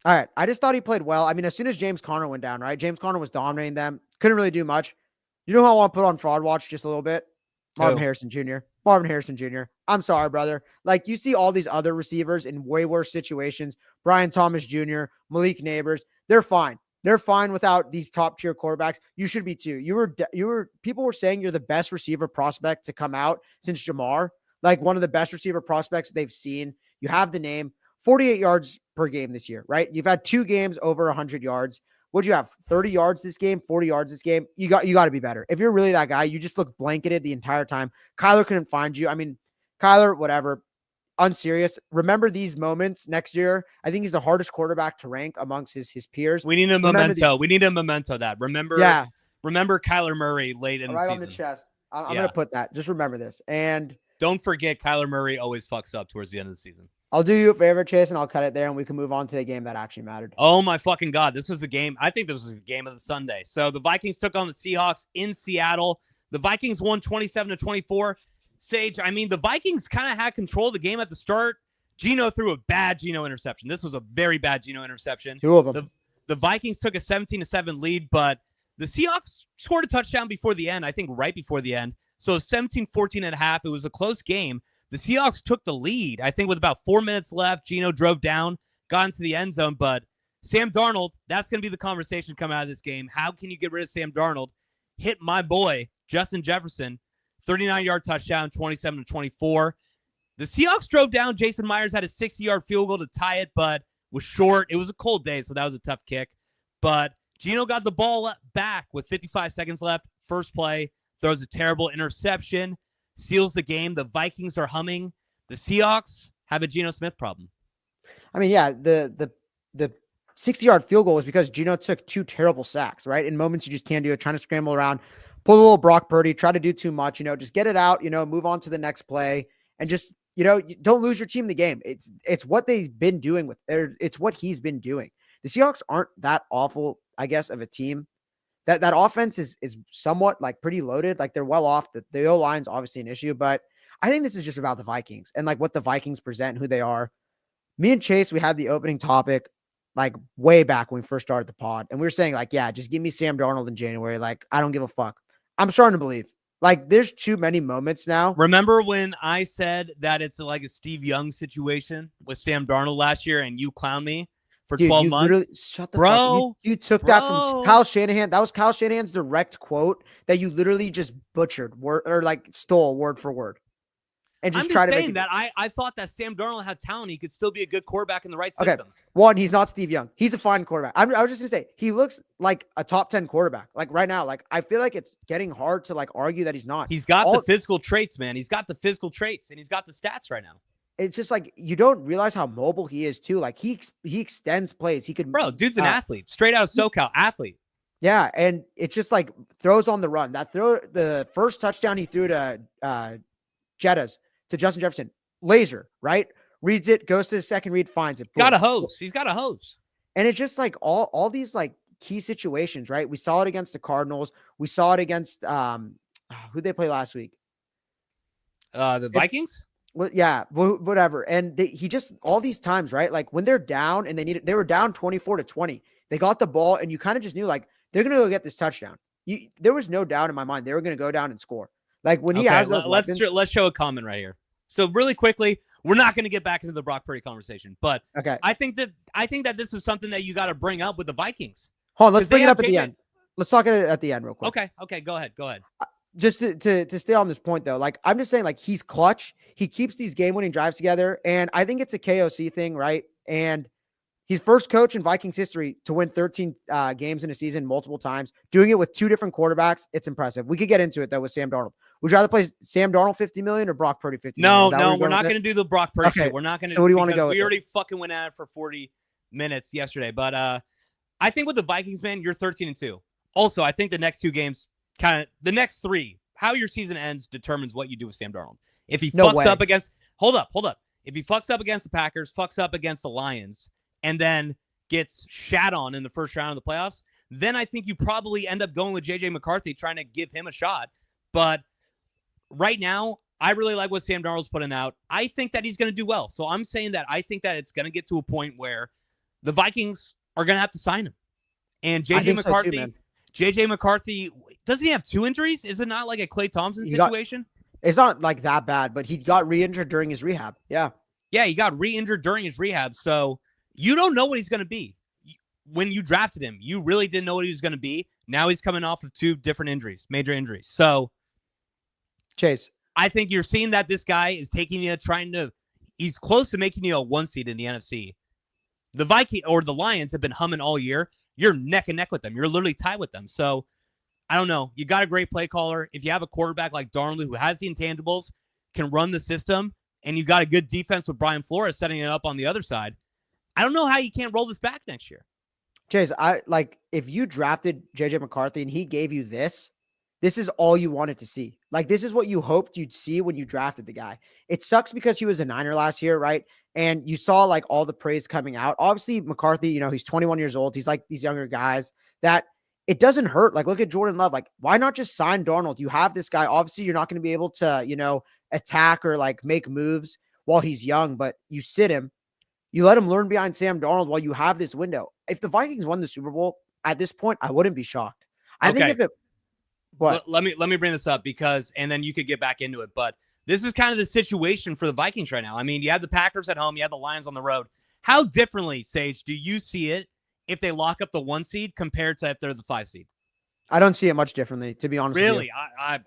All right. I just thought he played well. I mean, as soon as James Conner went down, right? James Conner was dominating them. Couldn't really do much. You know who I want to put on fraud watch just a little bit? Marvin Harrison Jr. I'm sorry, brother. Like, you see all these other receivers in way worse situations. Brian Thomas Jr., Malik Neighbors. They're fine. They're fine without these top tier quarterbacks. You should be too. People were saying you're the best receiver prospect to come out since Jamar, like one of the best receiver prospects they've seen. You have the name. 48 yards per game this year, right? You've had 2 games over 100 yards. What'd you have? 30 yards this game, 40 yards this game. You got to be better. If you're really that guy, you just look blanketed the entire time. Kyler couldn't find you. I mean, Kyler, whatever. Unserious. Remember these moments next year. I think he's the hardest quarterback to rank amongst his peers. We need a memento. We need a memento that. Remember Kyler Murray late in the season. Right on the chest. I'm going to put that. Just remember this. And don't forget, Kyler Murray always fucks up towards the end of the season. I'll do you a favor, Chase, and I'll cut it there, and we can move on to the game that actually mattered. Oh, my fucking God. This was the game. I think this was the game of the Sunday. So the Vikings took on the Seahawks in Seattle. The Vikings won 27-24. Sage, I mean, the Vikings kind of had control of the game at the start. Geno threw a bad Geno interception. This was a very bad Geno interception. 2 of them. The Vikings took a 17-7 lead, but the Seahawks scored a touchdown before the end, I think right before the end. So 17-14 at half. It was a close game. The Seahawks took the lead, I think, with about 4 minutes left. Geno drove down, got into the end zone, but Sam Darnold, that's going to be the conversation coming out of this game. How can you get rid of Sam Darnold? Hit my boy, Justin Jefferson, 39-yard touchdown, 27-24. The Seahawks drove down. Jason Myers had a 60-yard field goal to tie it, but was short. It was a cold day, so that was a tough kick. But Geno got the ball back with 55 seconds left. First play, throws a terrible interception. Seals the game. The Vikings are humming. The Seahawks have a Geno Smith problem. I mean, yeah, the 60-yard field goal was because Geno took 2 terrible sacks, right? In moments you just can't do it, trying to scramble around, pull a little Brock Purdy, try to do too much, just get it out, move on to the next play, and just, don't lose your team the game. It's what they've been doing it's what he's been doing. The Seahawks aren't that awful, I guess, of a team. That offense is somewhat like pretty loaded. Like they're well off. The O-line's obviously an issue, but I think this is just about the Vikings and like what the Vikings present and who they are. Me and Chase, we had the opening topic like way back when we first started the pod. And we were saying like, yeah, just give me Sam Darnold in January. Like, I don't give a fuck. I'm starting to believe. Like, there's too many moments now. Remember when I said that it's like a Steve Young situation with Sam Darnold last year and you clowned me for Dude, 12 you months? literally shut the Bro, fuck. You took that from Kyle Shanahan. That was Kyle Shanahan's direct quote that you literally just butchered word or like stole word for word. And I'm just just try to saying make that I thought that Sam Darnold had talent. He could still be a good quarterback in the right system. Okay. One, he's not Steve Young. He's a fine quarterback. I was just gonna say he looks like a top 10 quarterback. Like right now, like I feel like it's getting hard to like argue that he's not. He's got the physical traits, man. He's got the physical traits, and he's got the stats right now. It's just like you don't realize how mobile he is too. Like he extends plays. He could. Bro, dude's an athlete, straight out of SoCal, athlete. Yeah, and it's just like throws on the run. The first touchdown he threw to Jettas to Justin Jefferson, laser, right? Reads it, goes to the second read, finds it. Boom. Got a hose. He's got a hose. And it's just like all these like key situations, right? We saw it against the Cardinals. We saw it against who they play last week? The Vikings? Yeah, whatever. And he just all these times, right? Like when they're down and they were down 24-20. They got the ball and you kind of just knew like they're going to go get this touchdown. There was no doubt in my mind they were going to go down and score. Like when he has those let's show a comment right here. So really quickly, we're not going to get back into the Brock Purdy conversation, but okay. I think that this is something that you got to bring up with the Vikings. Hold on, let's bring it up at the end. Let's talk at the end real quick. Okay, go ahead. Just to stay on this point though, like I'm just saying, like he's clutch. He keeps these game-winning drives together, and I think it's a KOC thing, right? And he's first coach in Vikings history to win 13 games in a season multiple times, doing it with two different quarterbacks. It's impressive. We could get into it though with Sam Darnold. Would you rather play Sam Darnold $50 million or Brock Purdy $50 million? No, we're not going to do the Brock Purdy shit. We're not going to. So what do you want to go with? We already fucking went at it for 40 minutes yesterday, but I think with the Vikings, man, you're 13-2. Also, I think the next two games, the next three, how your season ends determines what you do with Sam Darnold. If he fucks up against, hold up. If he fucks up against the Packers, fucks up against the Lions, and then gets shat on in the first round of the playoffs, then I think you probably end up going with JJ McCarthy, trying to give him a shot. But right now, I really like what Sam Darnold's putting out. I think that he's going to do well. So I'm saying that I think that it's going to get to a point where the Vikings are going to have to sign him. And JJ McCarthy, doesn't he have two injuries? Is it not like a Klay Thompson situation? It's not like that bad, but he got re-injured during his rehab. Yeah, he got re-injured during his rehab. So you don't know what he's going to be. When you drafted him, you really didn't know what he was going to be. Now he's coming off of two different injuries, major injuries. So Chase, I think you're seeing that this guy is taking you, he's close to making you a 1 seed in the NFC. The Vikings or the Lions have been humming all year. You're neck and neck with them. You're literally tied with them. So I don't know. You got a great play caller. If you have a quarterback like Darnold who has the intangibles, can run the system, and you got a good defense with Brian Flores setting it up on the other side, I don't know how you can't roll this back next year. Chase, if you drafted JJ McCarthy and he gave you this is all you wanted to see. Like, this is what you hoped you'd see when you drafted the guy. It sucks because he was a Niner last year, right? And you saw like all the praise coming out. Obviously, McCarthy, he's 21 years old. He's like these younger guys that it doesn't hurt. Like, look at Jordan Love. Like, why not just sign Darnold? You have this guy. Obviously, you're not going to be able to, attack or like make moves while he's young, but you sit him. You let him learn behind Sam Darnold while you have this window. If the Vikings won the Super Bowl at this point, I wouldn't be shocked. I think if it. What? Let me bring this up and then you could get back into it. But this is kind of the situation for the Vikings right now. I mean, you have the Packers at home, you have the Lions on the road. How differently, Sage, do you see it if they lock up the 1 seed compared to if they're the 5 seed? I don't see it much differently, to be honest with you. Really?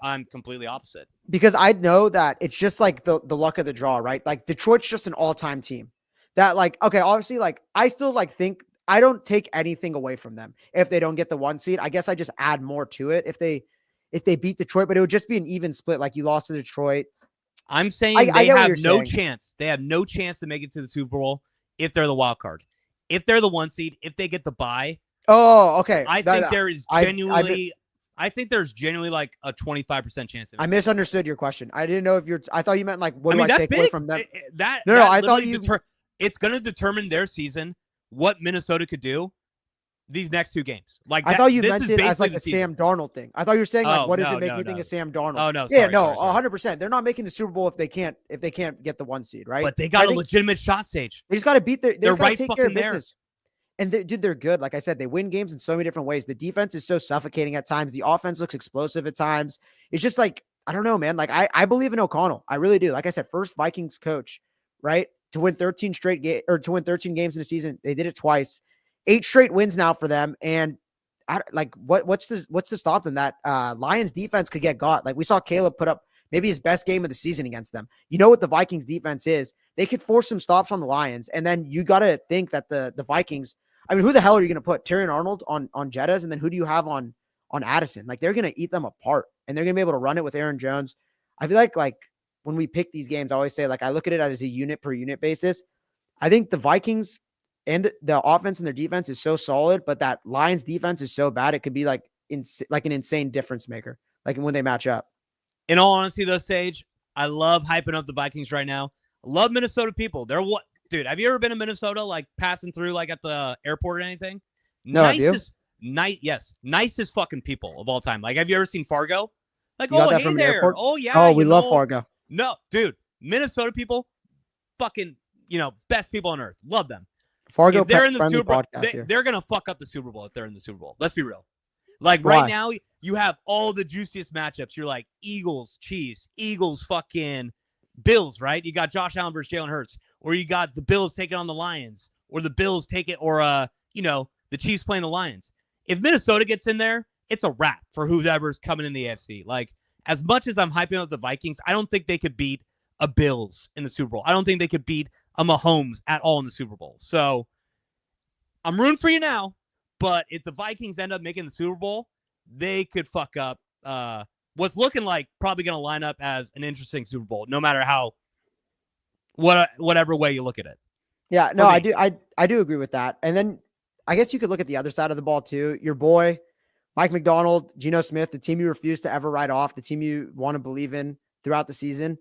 I'm completely opposite. Because I know that it's just like the luck of the draw, right? Like Detroit's just an all-time team. That obviously I still think I don't take anything away from them if they don't get the 1 seed. I guess I just add more to it if they beat Detroit, but it would just be an even split. Like you lost to Detroit. I'm saying they have no chance. They have no chance to make it to the Super Bowl if they're the wild card. If they're the 1 seed, if they get the bye. Oh, okay. I think there's genuinely like a 25% chance. I misunderstood your question. I didn't know I thought you meant like, what do I take away from them? I thought it's going to determine their season, what Minnesota could do these next two games. Like I thought you meant it as like a Sam Darnold thing. I thought you were saying like, what does it make me think of Sam Darnold? Oh no, sorry, 100%. They're not making the Super Bowl if they can't get the 1 seed, right? But they got a legitimate shot, Sage. They just got to beat they're right take care of business. And dude, they're good. Like I said, they win games in so many different ways. The defense is so suffocating at times. The offense looks explosive at times. It's just like, I don't know, man. Like I believe in O'Connell. I really do. Like I said, first Vikings coach, right? To win 13 to win 13 games in a season. They did it twice. 8 straight wins now for them. And what's to stop them? That Lions defense could get got. Like we saw Caleb put up maybe his best game of the season against them. You know what the Vikings defense is? They could force some stops on the Lions. And then you got to think that the Vikings, I mean, who the hell are you going to put? Terrion Arnold on Jettas? And then who do you have on Addison? Like they're going to eat them apart, and they're going to be able to run it with Aaron Jones. I feel like when we pick these games, I always say, like, I look at it as a unit per unit basis. I think the Vikings and the offense and their defense is so solid, but that Lions defense is so bad. It could be like an insane difference maker, like when they match up. In all honesty, though, Sage, I love hyping up the Vikings right now. I love Minnesota people. They're what, dude? Have you ever been to Minnesota, like passing through, like at the airport or anything? No, Nicest fucking people of all time. Like, have you ever seen Fargo? Like, You got oh, that hey from the there. airport? Oh, yeah. Oh, we love Fargo. No, dude, Minnesota people, fucking, best people on earth. Love them. Fargo, if they're in the friendly Super Bowl, podcast they're gonna fuck up the Super Bowl if they're in the Super Bowl. Let's be real. Like Why? right now, you have all the juiciest matchups. You're like Eagles, Chiefs, Eagles, fucking Bills, right? You got Josh Allen versus Jalen Hurts, or you got the Bills taking on the Lions, or the Bills take it, or the Chiefs playing the Lions. If Minnesota gets in there, it's a wrap for whoever's coming in the AFC. Like, as much as I'm hyping up the Vikings, I don't think they could beat a Bills in the Super Bowl. I don't think they could beat a Mahomes at all in the Super Bowl. So I'm rooting for you now, but if the Vikings end up making the Super Bowl, they could fuck up what's looking like probably going to line up as an interesting Super Bowl, no matter whatever way you look at it. Yeah, no, I do agree with that. And then I guess you could look at the other side of the ball too. Your boy, Mike McDonald, Geno Smith, the team you refuse to ever write off, the team you want to believe in throughout the season.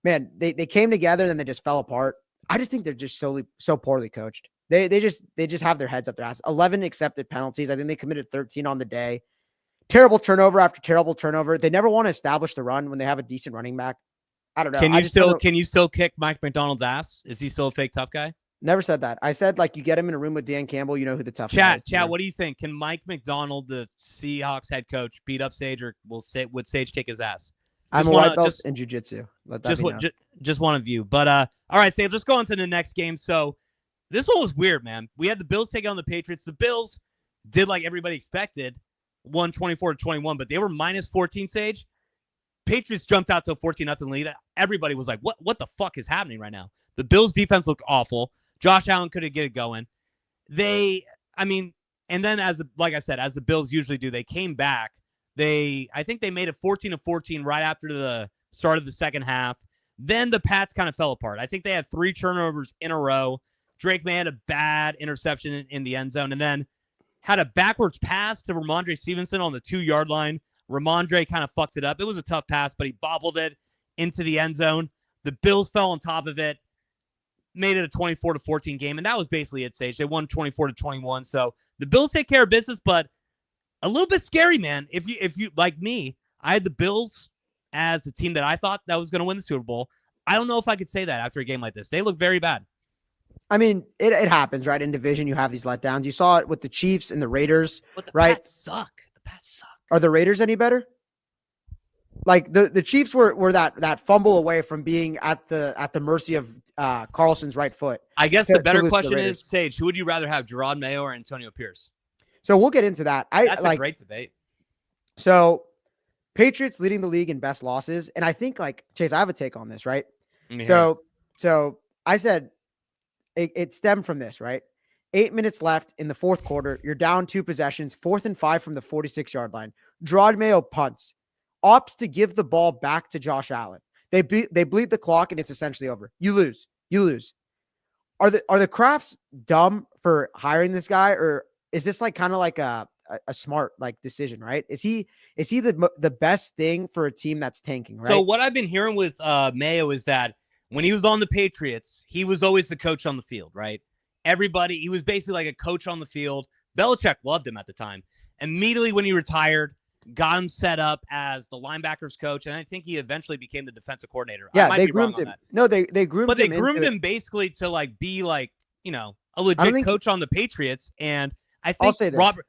Man, they came together and then they just fell apart. I just think they're just so poorly coached. They just have their heads up their ass. 11 accepted penalties. I think they committed 13 on the day. Terrible turnover after terrible turnover. They never want to establish the run when they have a decent running back. I don't know. Can you still kick Mike McDonald's ass? Is he still a fake tough guy? Never said that. I said, like, you get him in a room with Dan Campbell, you know who the tough guy is. Chad, what do you think? Can Mike McDonald, the Seahawks head coach, beat up Sage, or would Sage kick his ass? I'm a white belt in jiu-jitsu. Just one of you. But all right, Sage, let's go on to the next game. So this one was weird, man. We had the Bills taking on the Patriots. The Bills did like everybody expected, won 24-21, but they were minus 14, Sage. Patriots jumped out to a 14-0 lead. Everybody was like, what the fuck is happening right now? The Bills defense looked awful. Josh Allen couldn't get it going. And then as the Bills usually do, they came back. I think they made it 14-14 right after the start of the second half. Then the Pats kind of fell apart. I think they had 3 turnovers in a row. Drake May had a bad interception in the end zone, and then had a backwards pass to Ramondre Stevenson on the 2-yard line. Ramondre kind of fucked it up. It was a tough pass, but he bobbled it into the end zone. The Bills fell on top of it, made it a 24-14 game, and that was basically it, Sage. They won 24-21. So the Bills take care of business, but a little bit scary, man. If you like me, I had the Bills as the team that I thought that was going to win the Super Bowl. I don't know if I could say that after a game like this. They look very bad. I mean, it happens, right? In division, you have these letdowns. You saw it with the Chiefs and the Raiders, but the right? Pats suck. The Pats suck. Are the Raiders any better? Like the Chiefs were that fumble away from being at the mercy of Carlson's right foot. I guess the better question is, Sage, who would you rather have, Gerard Mayo or Antonio Pierce? So we'll get into that. That's a great debate. So Patriots leading the league in best losses. And I think, like, Chase, I have a take on this, right? So I said it stemmed from this, right? 8 minutes left in the fourth quarter. You're down 2 possessions, 4th and 5 from the 46-yard line. Gerard Mayo punts, opts to give the ball back to Josh Allen. They bleed the clock and it's essentially over. You lose. Are the Crafts dumb for hiring this guy, or is this like kind of like a smart like decision, right? Is he the best thing for a team that's tanking, right? So what I've been hearing with Mayo is that when he was on the Patriots, he was always the coach on the field, right? He was basically like a coach on the field. Belichick loved him at the time. Immediately when he retired, got him set up as the linebackers coach, and I think he eventually became the defensive coordinator. Yeah, they groomed him. No, they groomed him. But they groomed him basically to like be like, a legit coach on the Patriots. And I think I'll say this. Robert.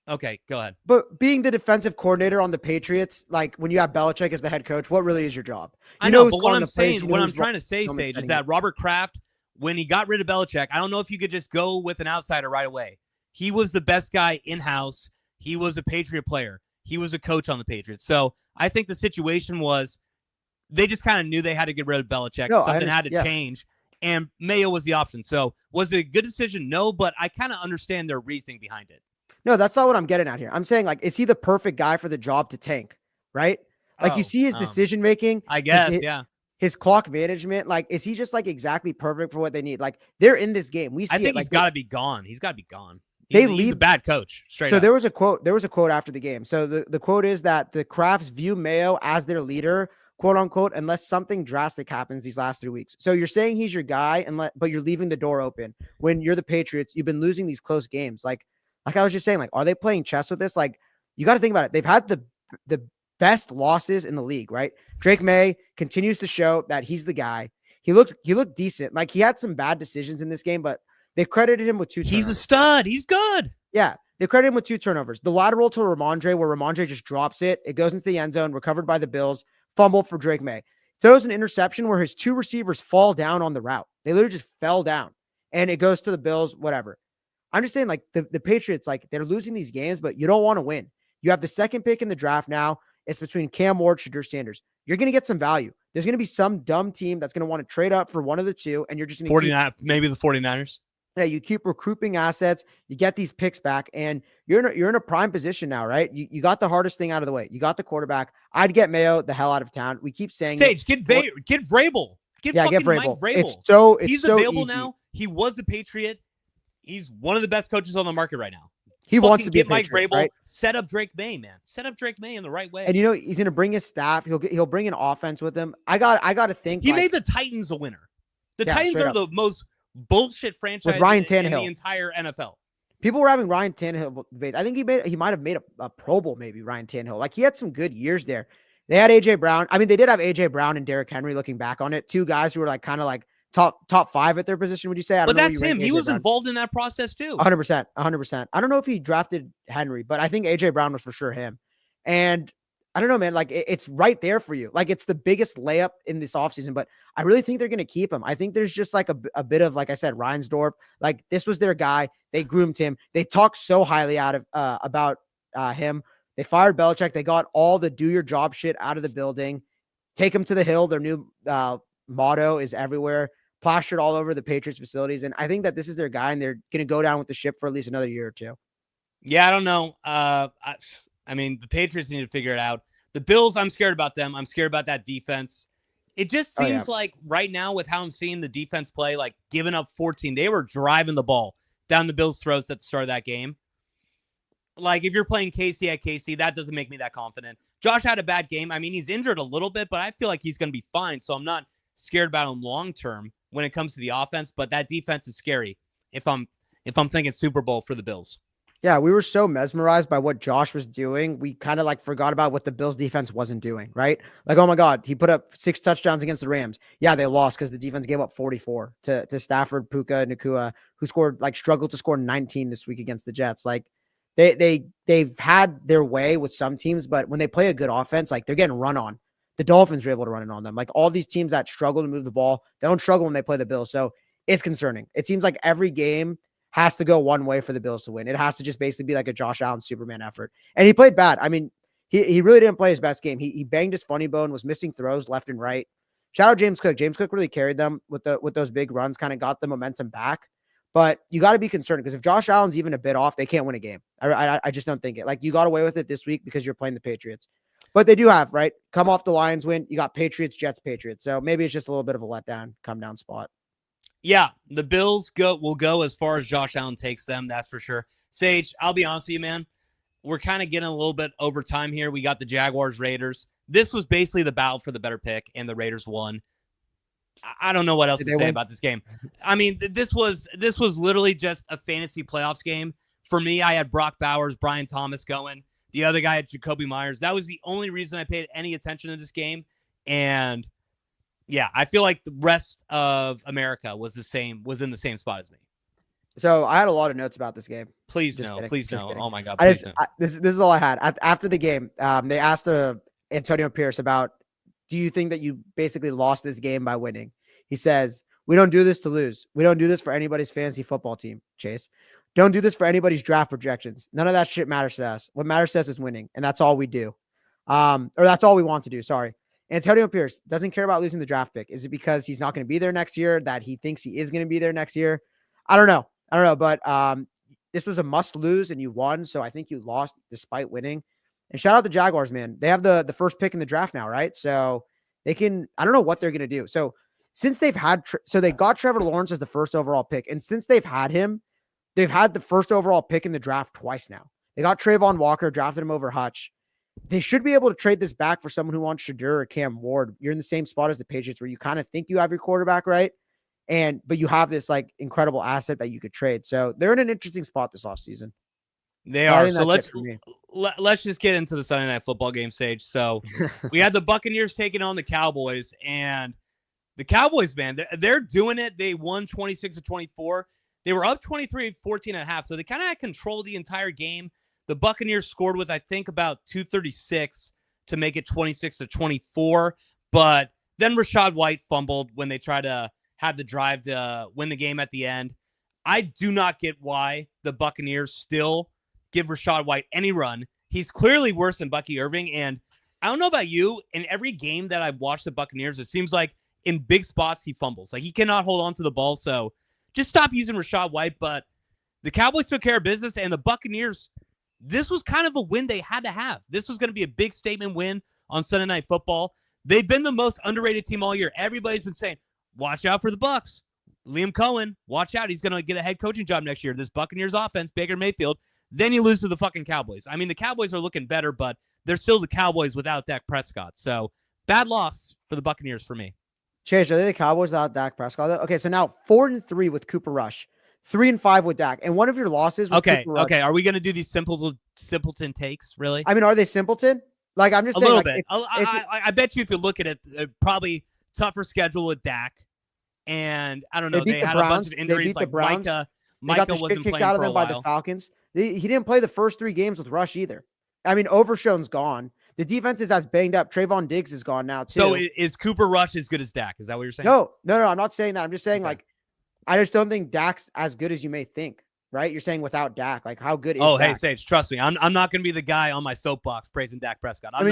Okay, go ahead. But being the defensive coordinator on the Patriots, like when you have Belichick as the head coach, what really is your job? I know, but what I'm saying, what I'm trying to say, Sage, is that Robert Kraft, when he got rid of Belichick, I don't know if you could just go with an outsider right away. He was the best guy in-house. He was a Patriot player. He was a coach on the Patriots. So I think the situation was they just kind of knew they had to get rid of Belichick. Something had to change, and Mayo was the option. So was it a good decision? No, but I kind of understand their reasoning behind it. No, that's not what I'm getting at here. I'm saying, like, is he the perfect guy for the job to tank, right? Like, you see his decision-making. I guess, his clock management. Like, is he just, like, exactly perfect for what they need? Like, they're in this game. We see I think he's got to be gone. He's got to be gone. He's a bad coach, straight up. There was a quote after the game. So the quote is that the Crafts view Mayo as their leader, quote unquote, unless something drastic happens these last 3 weeks. So you're saying he's your guy, but you're leaving the door open. When you're the Patriots, you've been losing these close games. Like I was just saying, like, are they playing chess with this? Like, you got to think about it. They've had the best losses in the league, right? Drake May continues to show that he's the guy. He looked decent. Like, he had some bad decisions in this game, but they credited him with 2 turnovers. He's a stud. He's good. Yeah. They credited him with 2 turnovers. The lateral to Ramondre, where Ramondre just drops it. It goes into the end zone, recovered by the Bills, fumbled for Drake May. Throws an interception where his 2 receivers fall down on the route. They literally just fell down. And it goes to the Bills, whatever. I'm just saying, like, the Patriots, like, they're losing these games, but you don't want to win. You have the 2nd pick in the draft now. It's between Cam Ward, Shadur Sanders. You're going to get some value. There's going to be some dumb team that's going to want to trade up for one of the 2, and you're just going to maybe the 49ers. Yeah, you keep recruiting assets, you get these picks back, and you're in a prime position now, right? You got the hardest thing out of the way. You got the quarterback. I'd get Mayo the hell out of town. We keep saying Sage, get Vrabel. Get Vrabel. He's available easy. Now. He was a Patriot. He's one of the best coaches on the market right now. He wants to be a Mike Patriot, Vrabel, right? Set up Drake May, man. Set up Drake May in the right way. And he's going to bring his staff. He'll bring an offense with him. I got to think he made the Titans a winner. The Titans are the most bullshit franchise with Ryan Tannehill in the entire NFL. People were having Ryan Tannehill debate. I think he might have made a Pro Bowl, maybe, Ryan Tannehill. Like, he had some good years there. They had AJ Brown. I mean, they did have AJ Brown and Derrick Henry, looking back on it. 2 guys who were like kind of like top 5 at their position, would you say? But that's him. He was involved in that process too. 100%. I don't know if he drafted Henry, but I think AJ Brown was for sure him. And I don't know, man, like, it's right there for you. Like, it's the biggest layup in this offseason, but I really think they're going to keep him. I think there's just like a bit of, like I said, Reinsdorf. Like, this was their guy. They groomed him. They talked so highly about him. They fired Belichick. They got all the do your job shit out of the building. Take him to the hill. Their new motto is everywhere. Plastered all over the Patriots facilities. And I think that this is their guy, and they're going to go down with the ship for at least another year or 2. Yeah, I don't know. I mean, the Patriots need to figure it out. The Bills, I'm scared about them. I'm scared about that defense. It just seems like right now, with how I'm seeing the defense play, like, giving up 14, they were driving the ball down the Bills' throats at the start of that game. Like, if you're playing KC at KC, that doesn't make me that confident. Josh had a bad game. I mean, he's injured a little bit, but I feel like he's going to be fine. So I'm not scared about him long term when it comes to the offense. But that defense is scary if I'm thinking Super Bowl for the Bills. Yeah, we were so mesmerized by what Josh was doing. We kind of like forgot about what the Bills defense wasn't doing, right? Like, oh my God, he put up 6 touchdowns against the Rams. Yeah, they lost because the defense gave up 44 to Stafford, Puka, Nakua, who struggled to score 19 this week against the Jets. Like, they've had their way with some teams, but when they play a good offense, like, they're getting run on. The Dolphins are able to run it on them. Like, all these teams that struggle to move the ball, they don't struggle when they play the Bills. So it's concerning. It seems like every game has to go one way for the Bills to win. It has to just basically be like a Josh Allen Superman effort. And he played bad. I mean, he really didn't play his best game. He banged his funny bone, was missing throws left and right. Shout out James Cook. James Cook really carried them with those big runs, kind of got the momentum back. But you got to be concerned, because if Josh Allen's even a bit off, they can't win a game. I just don't think it. Like, you got away with it this week because you're playing the Patriots. But they do have, right? Come off the Lions win. You got Patriots, Jets, Patriots. So maybe it's just a little bit of a letdown, come down spot. Yeah, the Bills will go as far as Josh Allen takes them, that's for sure. Sage, I'll be honest with you, man. We're kind of getting a little bit over time here. We got the Jaguars, Raiders. This was basically the battle for the better pick, and the Raiders won. I don't know what else to say about this game. I mean, this was literally just a fantasy playoffs game. For me, I had Brock Bowers, Brian Thomas going. The other guy had Jacoby Myers. That was the only reason I paid any attention to this game. And yeah, I feel like the rest of America was in the same spot as me. So I had a lot of notes about this game. Please Just no. kidding. Please Just no. kidding. Oh my God. I Please just no. this is all I had after the game. They asked Antonio Pierce about, do you think that you basically lost this game by winning? He says, we don't do this to lose. We don't do this for anybody's fantasy football team, Chase. Don't do this for anybody's draft projections. None of that shit matters to us. What matters to us is winning, and that's all we do. Or that's all we want to do. Sorry. Antonio Pierce doesn't care about losing the draft pick. Is it because he's not going to be there next year, that he thinks he is going to be there next year? I don't know. But this was a must lose, and you won. So I think you lost despite winning. And shout out the Jaguars, man. They have the first pick in the draft now, right? So they can, I don't know what they're going to do. So since they've had, they got Trevor Lawrence as the first overall pick. And since they've had him, they've had the first overall pick in the draft twice now. They got Trayvon Walker, drafted him over Hutch. They should be able to trade this back for someone who wants Shadur or Cam Ward. You're in the same spot as the Patriots where you kind of think you have your quarterback, right? But you have this like incredible asset that you could trade. So they're in an interesting spot this offseason. They are. So let's just get into the Sunday Night Football game, Sage. So we had the Buccaneers taking on the Cowboys, and the Cowboys, man, they're doing it. They won 26-24. They were up 23-14 at half, so they kind of had control of the entire game. The Buccaneers scored with, I think, about 2:36 to make it 26-24, but then Rachaad White fumbled when they tried to have the drive to win the game at the end. I do not get why the Buccaneers still give Rachaad White any run. He's clearly worse than Bucky Irving, and I don't know about you, in every game that I've watched the Buccaneers, it seems like in big spots he fumbles. Like he cannot hold on to the ball, so just stop using Rachaad White. But the Cowboys took care of business, and the Buccaneers, this was kind of a win they had to have. This was going to be a big statement win on Sunday Night Football. They've been the most underrated team all year. Everybody's been saying, watch out for the Bucs. Liam Cohen, watch out. He's going to get a head coaching job next year. This Buccaneers offense, Baker Mayfield. Then you lose to the fucking Cowboys. I mean, the Cowboys are looking better, but they're still the Cowboys without Dak Prescott. So bad loss for the Buccaneers for me. Chase, are they the Cowboys without Dak Prescott? Okay, so now 4-3 with Cooper Rush, 3-5 with Dak, and one of your losses was Cooper Rush. Okay. Are we going to do these simpleton takes? Really? I mean, are they simpleton? Like I'm just saying, a like, little bit. I bet you if you look at it, probably tougher schedule with Dak, and I don't know. They had a bunch of injuries. Like Micah wasn't playing out of for them a by while. the Falcons. He didn't play the first 3 games with Rush either. I mean, Overshown's gone. The defense is as banged up. Trayvon Diggs is gone now too. So is Cooper Rush as good as Dak? Is that what you're saying? No. I'm not saying that. I'm just saying like, I just don't think Dak's as good as you may think. Right? You're saying without Dak, like how good is Dak? Hey, Sage, trust me. I'm not going to be the guy on my soapbox praising Dak Prescott. I'm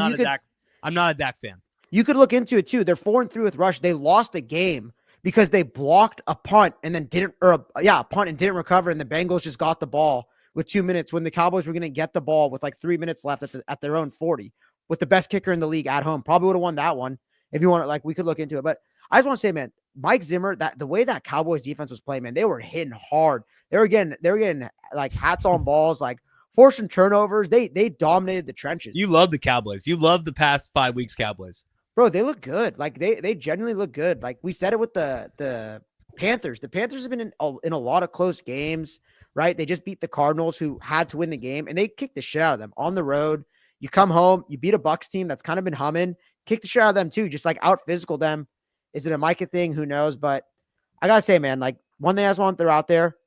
not a Dak fan. You could look into it too. They're 4-3 with Rush. They lost a game because they blocked a punt and then didn't recover, and the Bengals just got the ball with 2 minutes when the Cowboys were going to get the ball with like 3 minutes left at their own 40 with the best kicker in the league at home. Probably would have won that one if you want to, like, we could look into it. But I just want to say, man, Mike Zimmer, that the way that Cowboys defense was playing, man, they were hitting hard. They were getting like hats on balls, like forcing turnovers. They dominated the trenches. You love the Cowboys. You love the past 5 weeks Cowboys. Bro, they look good. Like they genuinely look good. Like we said it with the Panthers. The Panthers have been in a lot of close games, right? They just beat the Cardinals, who had to win the game, and they kicked the shit out of them on the road. You come home, you beat a Bucs team that's kind of been humming, kick the shit out of them too, just like out physical them. Is it a Micah thing? Who knows? But I gotta say, man, like one thing I just want to throw out there,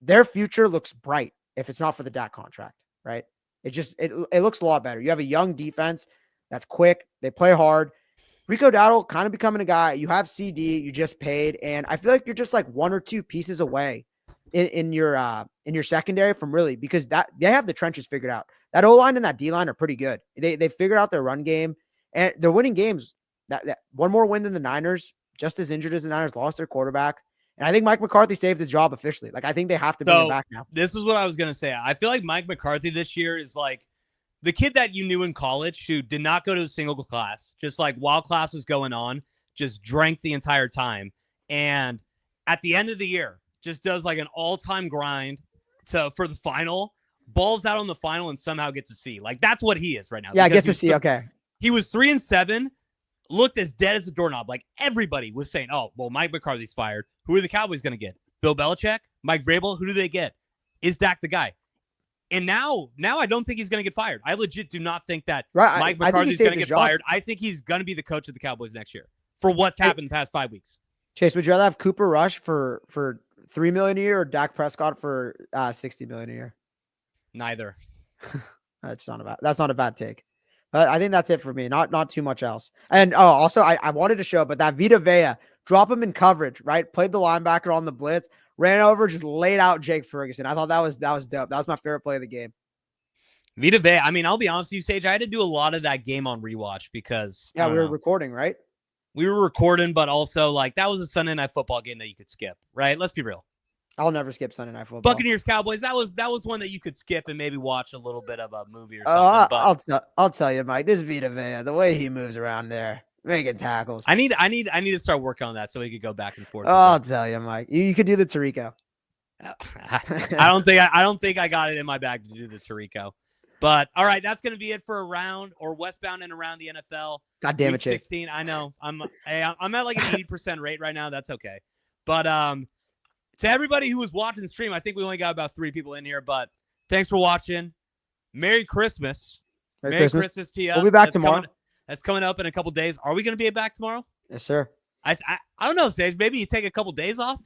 their future looks bright if it's not for the Dak contract, right? It looks a lot better. You have a young defense that's quick. They play hard. Rico Dowdle kind of becoming a guy. You have CD, you just paid, and I feel like you're just like 1 or 2 pieces away in your secondary from really, because that they have the trenches figured out. That O-line and that D-line are pretty good. They figured out their run game, and they're winning games. That one more win than the Niners, just as injured as the Niners, lost their quarterback. And I think Mike McCarthy saved his job officially. Like, I think they have to bring him back now. This is what I was going to say. I feel like Mike McCarthy this year is like the kid that you knew in college who did not go to a single class, just like while class was going on, just drank the entire time. And at the end of the year, just does like an all-time grind for the final, balls out on the final, and somehow gets a C. Like, that's what he is right now. Yeah, gets a C. Okay. He was 3-7. Looked as dead as a doorknob. Like, everybody was saying, oh, well, Mike McCarthy's fired. Who are the Cowboys going to get? Bill Belichick? Mike Vrabel? Who do they get? Is Dak the guy? And now I don't think he's going to get fired. I legit do not think that Mike McCarthy's going to get fired. I think he's going to be the coach of the Cowboys next year for what's happened the past 5 weeks. Chase, would you rather have Cooper Rush for $3 million a year or Dak Prescott for $60 million a year? Neither. That's not a bad take. But I think that's it for me. Not too much else. And also I wanted to show, but that Vita Vea, drop him in coverage, right? Played the linebacker on the blitz, ran over, just laid out Jake Ferguson. I thought that was dope. That was my favorite play of the game. Vita Vea. I mean, I'll be honest with you, Sage. I had to do a lot of that game on rewatch because we were recording, right? We were recording, but also like that was a Sunday Night Football game that you could skip, right? Let's be real. I'll never skip Sunday Night Football. Buccaneers Cowboys. That was one that you could skip and maybe watch a little bit of a movie or something. I'll tell you, Mike. This Vita Vea, the way he moves around there, making tackles. I need to start working on that so we could go back and forth. I'll tell you, Mike. You could do the Tirico. I don't think I got it in my bag to do the Tirico. But all right, that's going to be it for around or westbound and around the NFL. God damn it, 16. I know. I'm at like an 80% rate right now. That's okay. But to everybody who was watching the stream, I think we only got about 3 people in here. But thanks for watching. Merry Christmas. Merry Christmas to you. We'll be back tomorrow. That's coming up in a couple days. Are we going to be back tomorrow? Yes, sir. I don't know, Sage. Maybe you take a couple days off.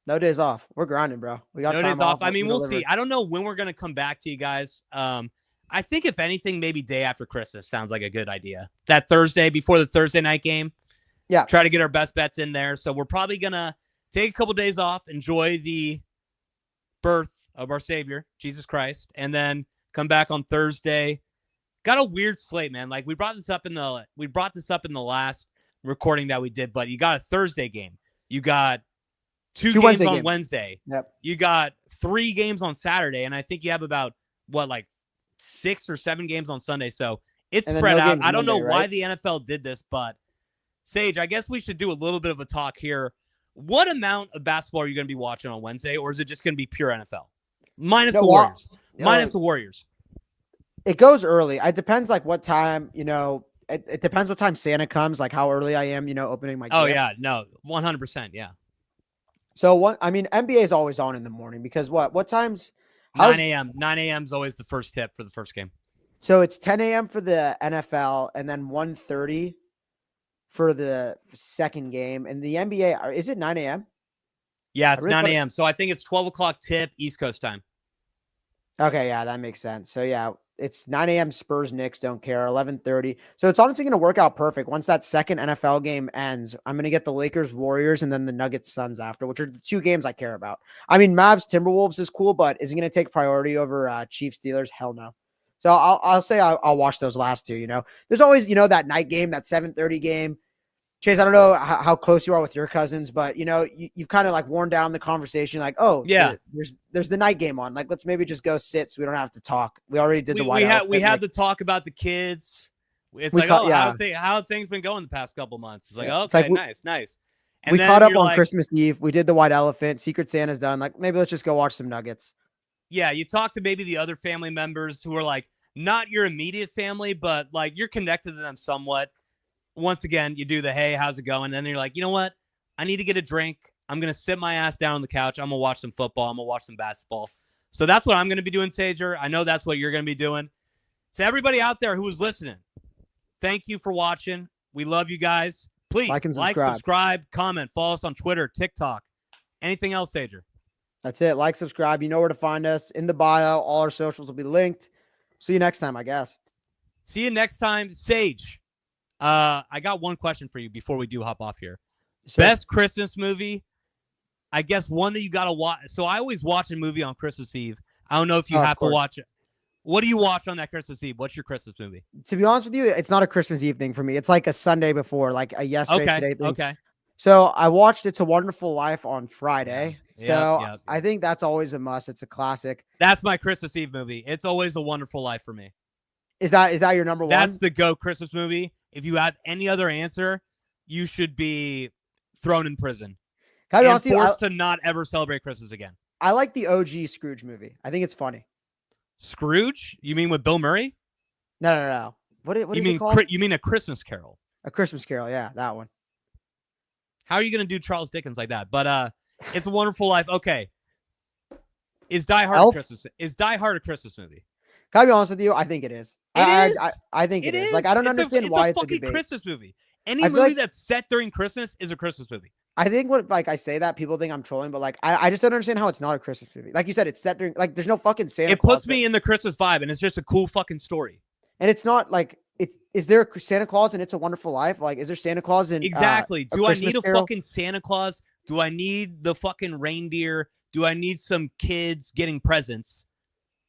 No days off. We're grinding, bro. We got no time days off. I mean, we'll see. I don't know when we're going to come back to you guys. I think if anything, maybe day after Christmas sounds like a good idea. That Thursday before the Thursday night game. Yeah. Try to get our best bets in there. So we're probably going to take a couple days off, enjoy the birth of our Savior, Jesus Christ, and then come back on Thursday. Got a weird slate, man. Like we brought this up in the last recording that we did, but you got a Thursday game. You got two games on Wednesday. Yep. You got 3 games on Saturday, and I think you have about 6 or 7 games on Sunday. So it's spread out. I don't know why the NFL did this, but Sage, I guess we should do a little bit of a talk here. What amount of basketball are you going to be watching on Wednesday, or is it just going to be pure NFL? Minus the Warriors. Minus the Warriors. It goes early. It depends what time, it depends what time Santa comes, like how early I am, opening my gift. Oh, yeah. No, 100%. Yeah. So NBA is always on in the morning because what times? 9 a.m. 9 a.m. is always the first tip for the first game. So it's 10 a.m. for the NFL and then 1:30 for the second game. And the NBA, is it 9 a.m.? Yeah, it's 9 a.m. So I think it's 12 o'clock tip East Coast time. Okay, yeah, that makes sense. So yeah, it's 9 a.m. Spurs Knicks, don't care, 11:30. So it's honestly going to work out perfect. Once that second NFL game ends, I'm going to get the Lakers Warriors and then the Nuggets Suns after, which are the 2 games I care about. I mean, Mavs Timberwolves is cool, but is it going to take priority over Chiefs Steelers? Hell no. So I'll say I'll watch those last 2. There's always that night game, that 7:30 game. Chase, I don't know how close you are with your cousins, but you've kind of worn down the conversation. Oh yeah, there's the night game on. Let's maybe just go sit so we don't have to talk. We already did the white outfit. We had to talk about the kids. It's how have things been going the past couple months? It's okay, nice. And we caught up on Christmas Eve. We did the white elephant. Secret Santa's done. Maybe let's just go watch some Nuggets. Yeah, you talk to maybe the other family members who are not your immediate family, but you're connected to them somewhat. Once again, you do the, hey, how's it going? And then you're like, you know what? I need to get a drink. I'm going to sit my ass down on the couch. I'm going to watch some football. I'm going to watch some basketball. So that's what I'm going to be doing, Sager. I know that's what you're going to be doing. To everybody out there who is listening, thank you for watching. We love you guys. Please like, subscribe, comment, follow us on Twitter, TikTok. Anything else, Sager? That's it. Like, subscribe. You know where to find us. In the bio, all our socials will be linked. See you next time, I guess. See you next time. Sage. I got one question for you before we do hop off here. Sure. Best Christmas movie, I guess one that you got to watch. So I always watch a movie on Christmas Eve. I don't know if you have to watch it. What do you watch on that Christmas Eve? What's your Christmas movie? To be honest with you, it's not a Christmas Eve thing for me. It's like a Sunday before, a yesterday, today thing. Okay. So I watched It's a Wonderful Life on Friday. So I think that's always a must. It's a classic. That's my Christmas Eve movie. It's always A Wonderful Life for me. Is that your number one? That's the GOAT Christmas movie. If you have any other answer, you should be thrown in prison. And forced to not ever celebrate Christmas again. I like the OG Scrooge movie. I think it's funny. Scrooge? You mean with Bill Murray? No. What is it called? You mean A Christmas Carol? A Christmas Carol, yeah, that one. How are you going to do Charles Dickens like that? But It's a Wonderful Life. Okay. Is Die Hard a Christmas? Is Die Hard a Christmas movie? Can I be honest with you? I think it is. I think it is. I don't understand why it's a debate. Christmas movie. Any movie that's set during Christmas is a Christmas movie. I think what like I say that people think I'm trolling, but like I just don't understand how it's not a Christmas movie. Like you said, it's set during like there's no fucking Santa It Claus. puts me in the Christmas vibe, and it's just a cool fucking story. And it's not like is there a Santa Claus in It's a Wonderful Life? Like, is there Santa Claus in Exactly. A Do I Christmas need a Carol? fucking Santa Claus? Do I need the fucking reindeer? Do I need some kids getting presents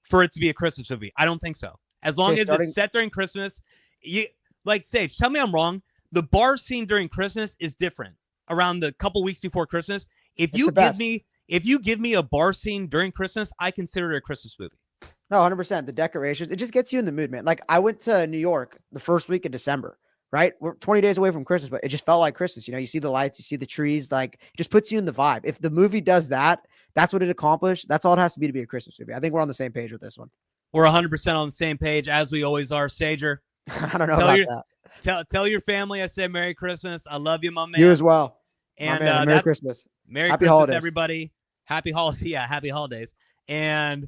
for it to be a Christmas movie? I don't think so. As long as it's set during Christmas, you like Sage, tell me I'm wrong. The bar scene during Christmas is different. Around the couple weeks before Christmas, if you give me a bar scene during Christmas, I consider it a Christmas movie. No, 100%. The decorations, it just gets you in the mood, man. Like I went to New York the first week of December, right? We're 20 days away from Christmas, but it just felt like Christmas. You know, you see the lights, you see the trees, like it just puts you in the vibe. If the movie does that, that's what it accomplished. That's all it has to be a Christmas movie. I think we're on the same page with this one. We're 100% on the same page, as we always are. Sager, I don't know about that. Tell your family I said Merry Christmas. I love you, my man. You as well. And Merry Christmas. Merry Happy Christmas, holidays. everybody. Happy holidays. Yeah, happy holidays. And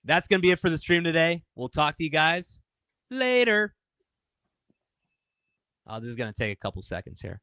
that's going to be it for the stream today. We'll talk to you guys later. Oh, this is going to take a couple seconds here.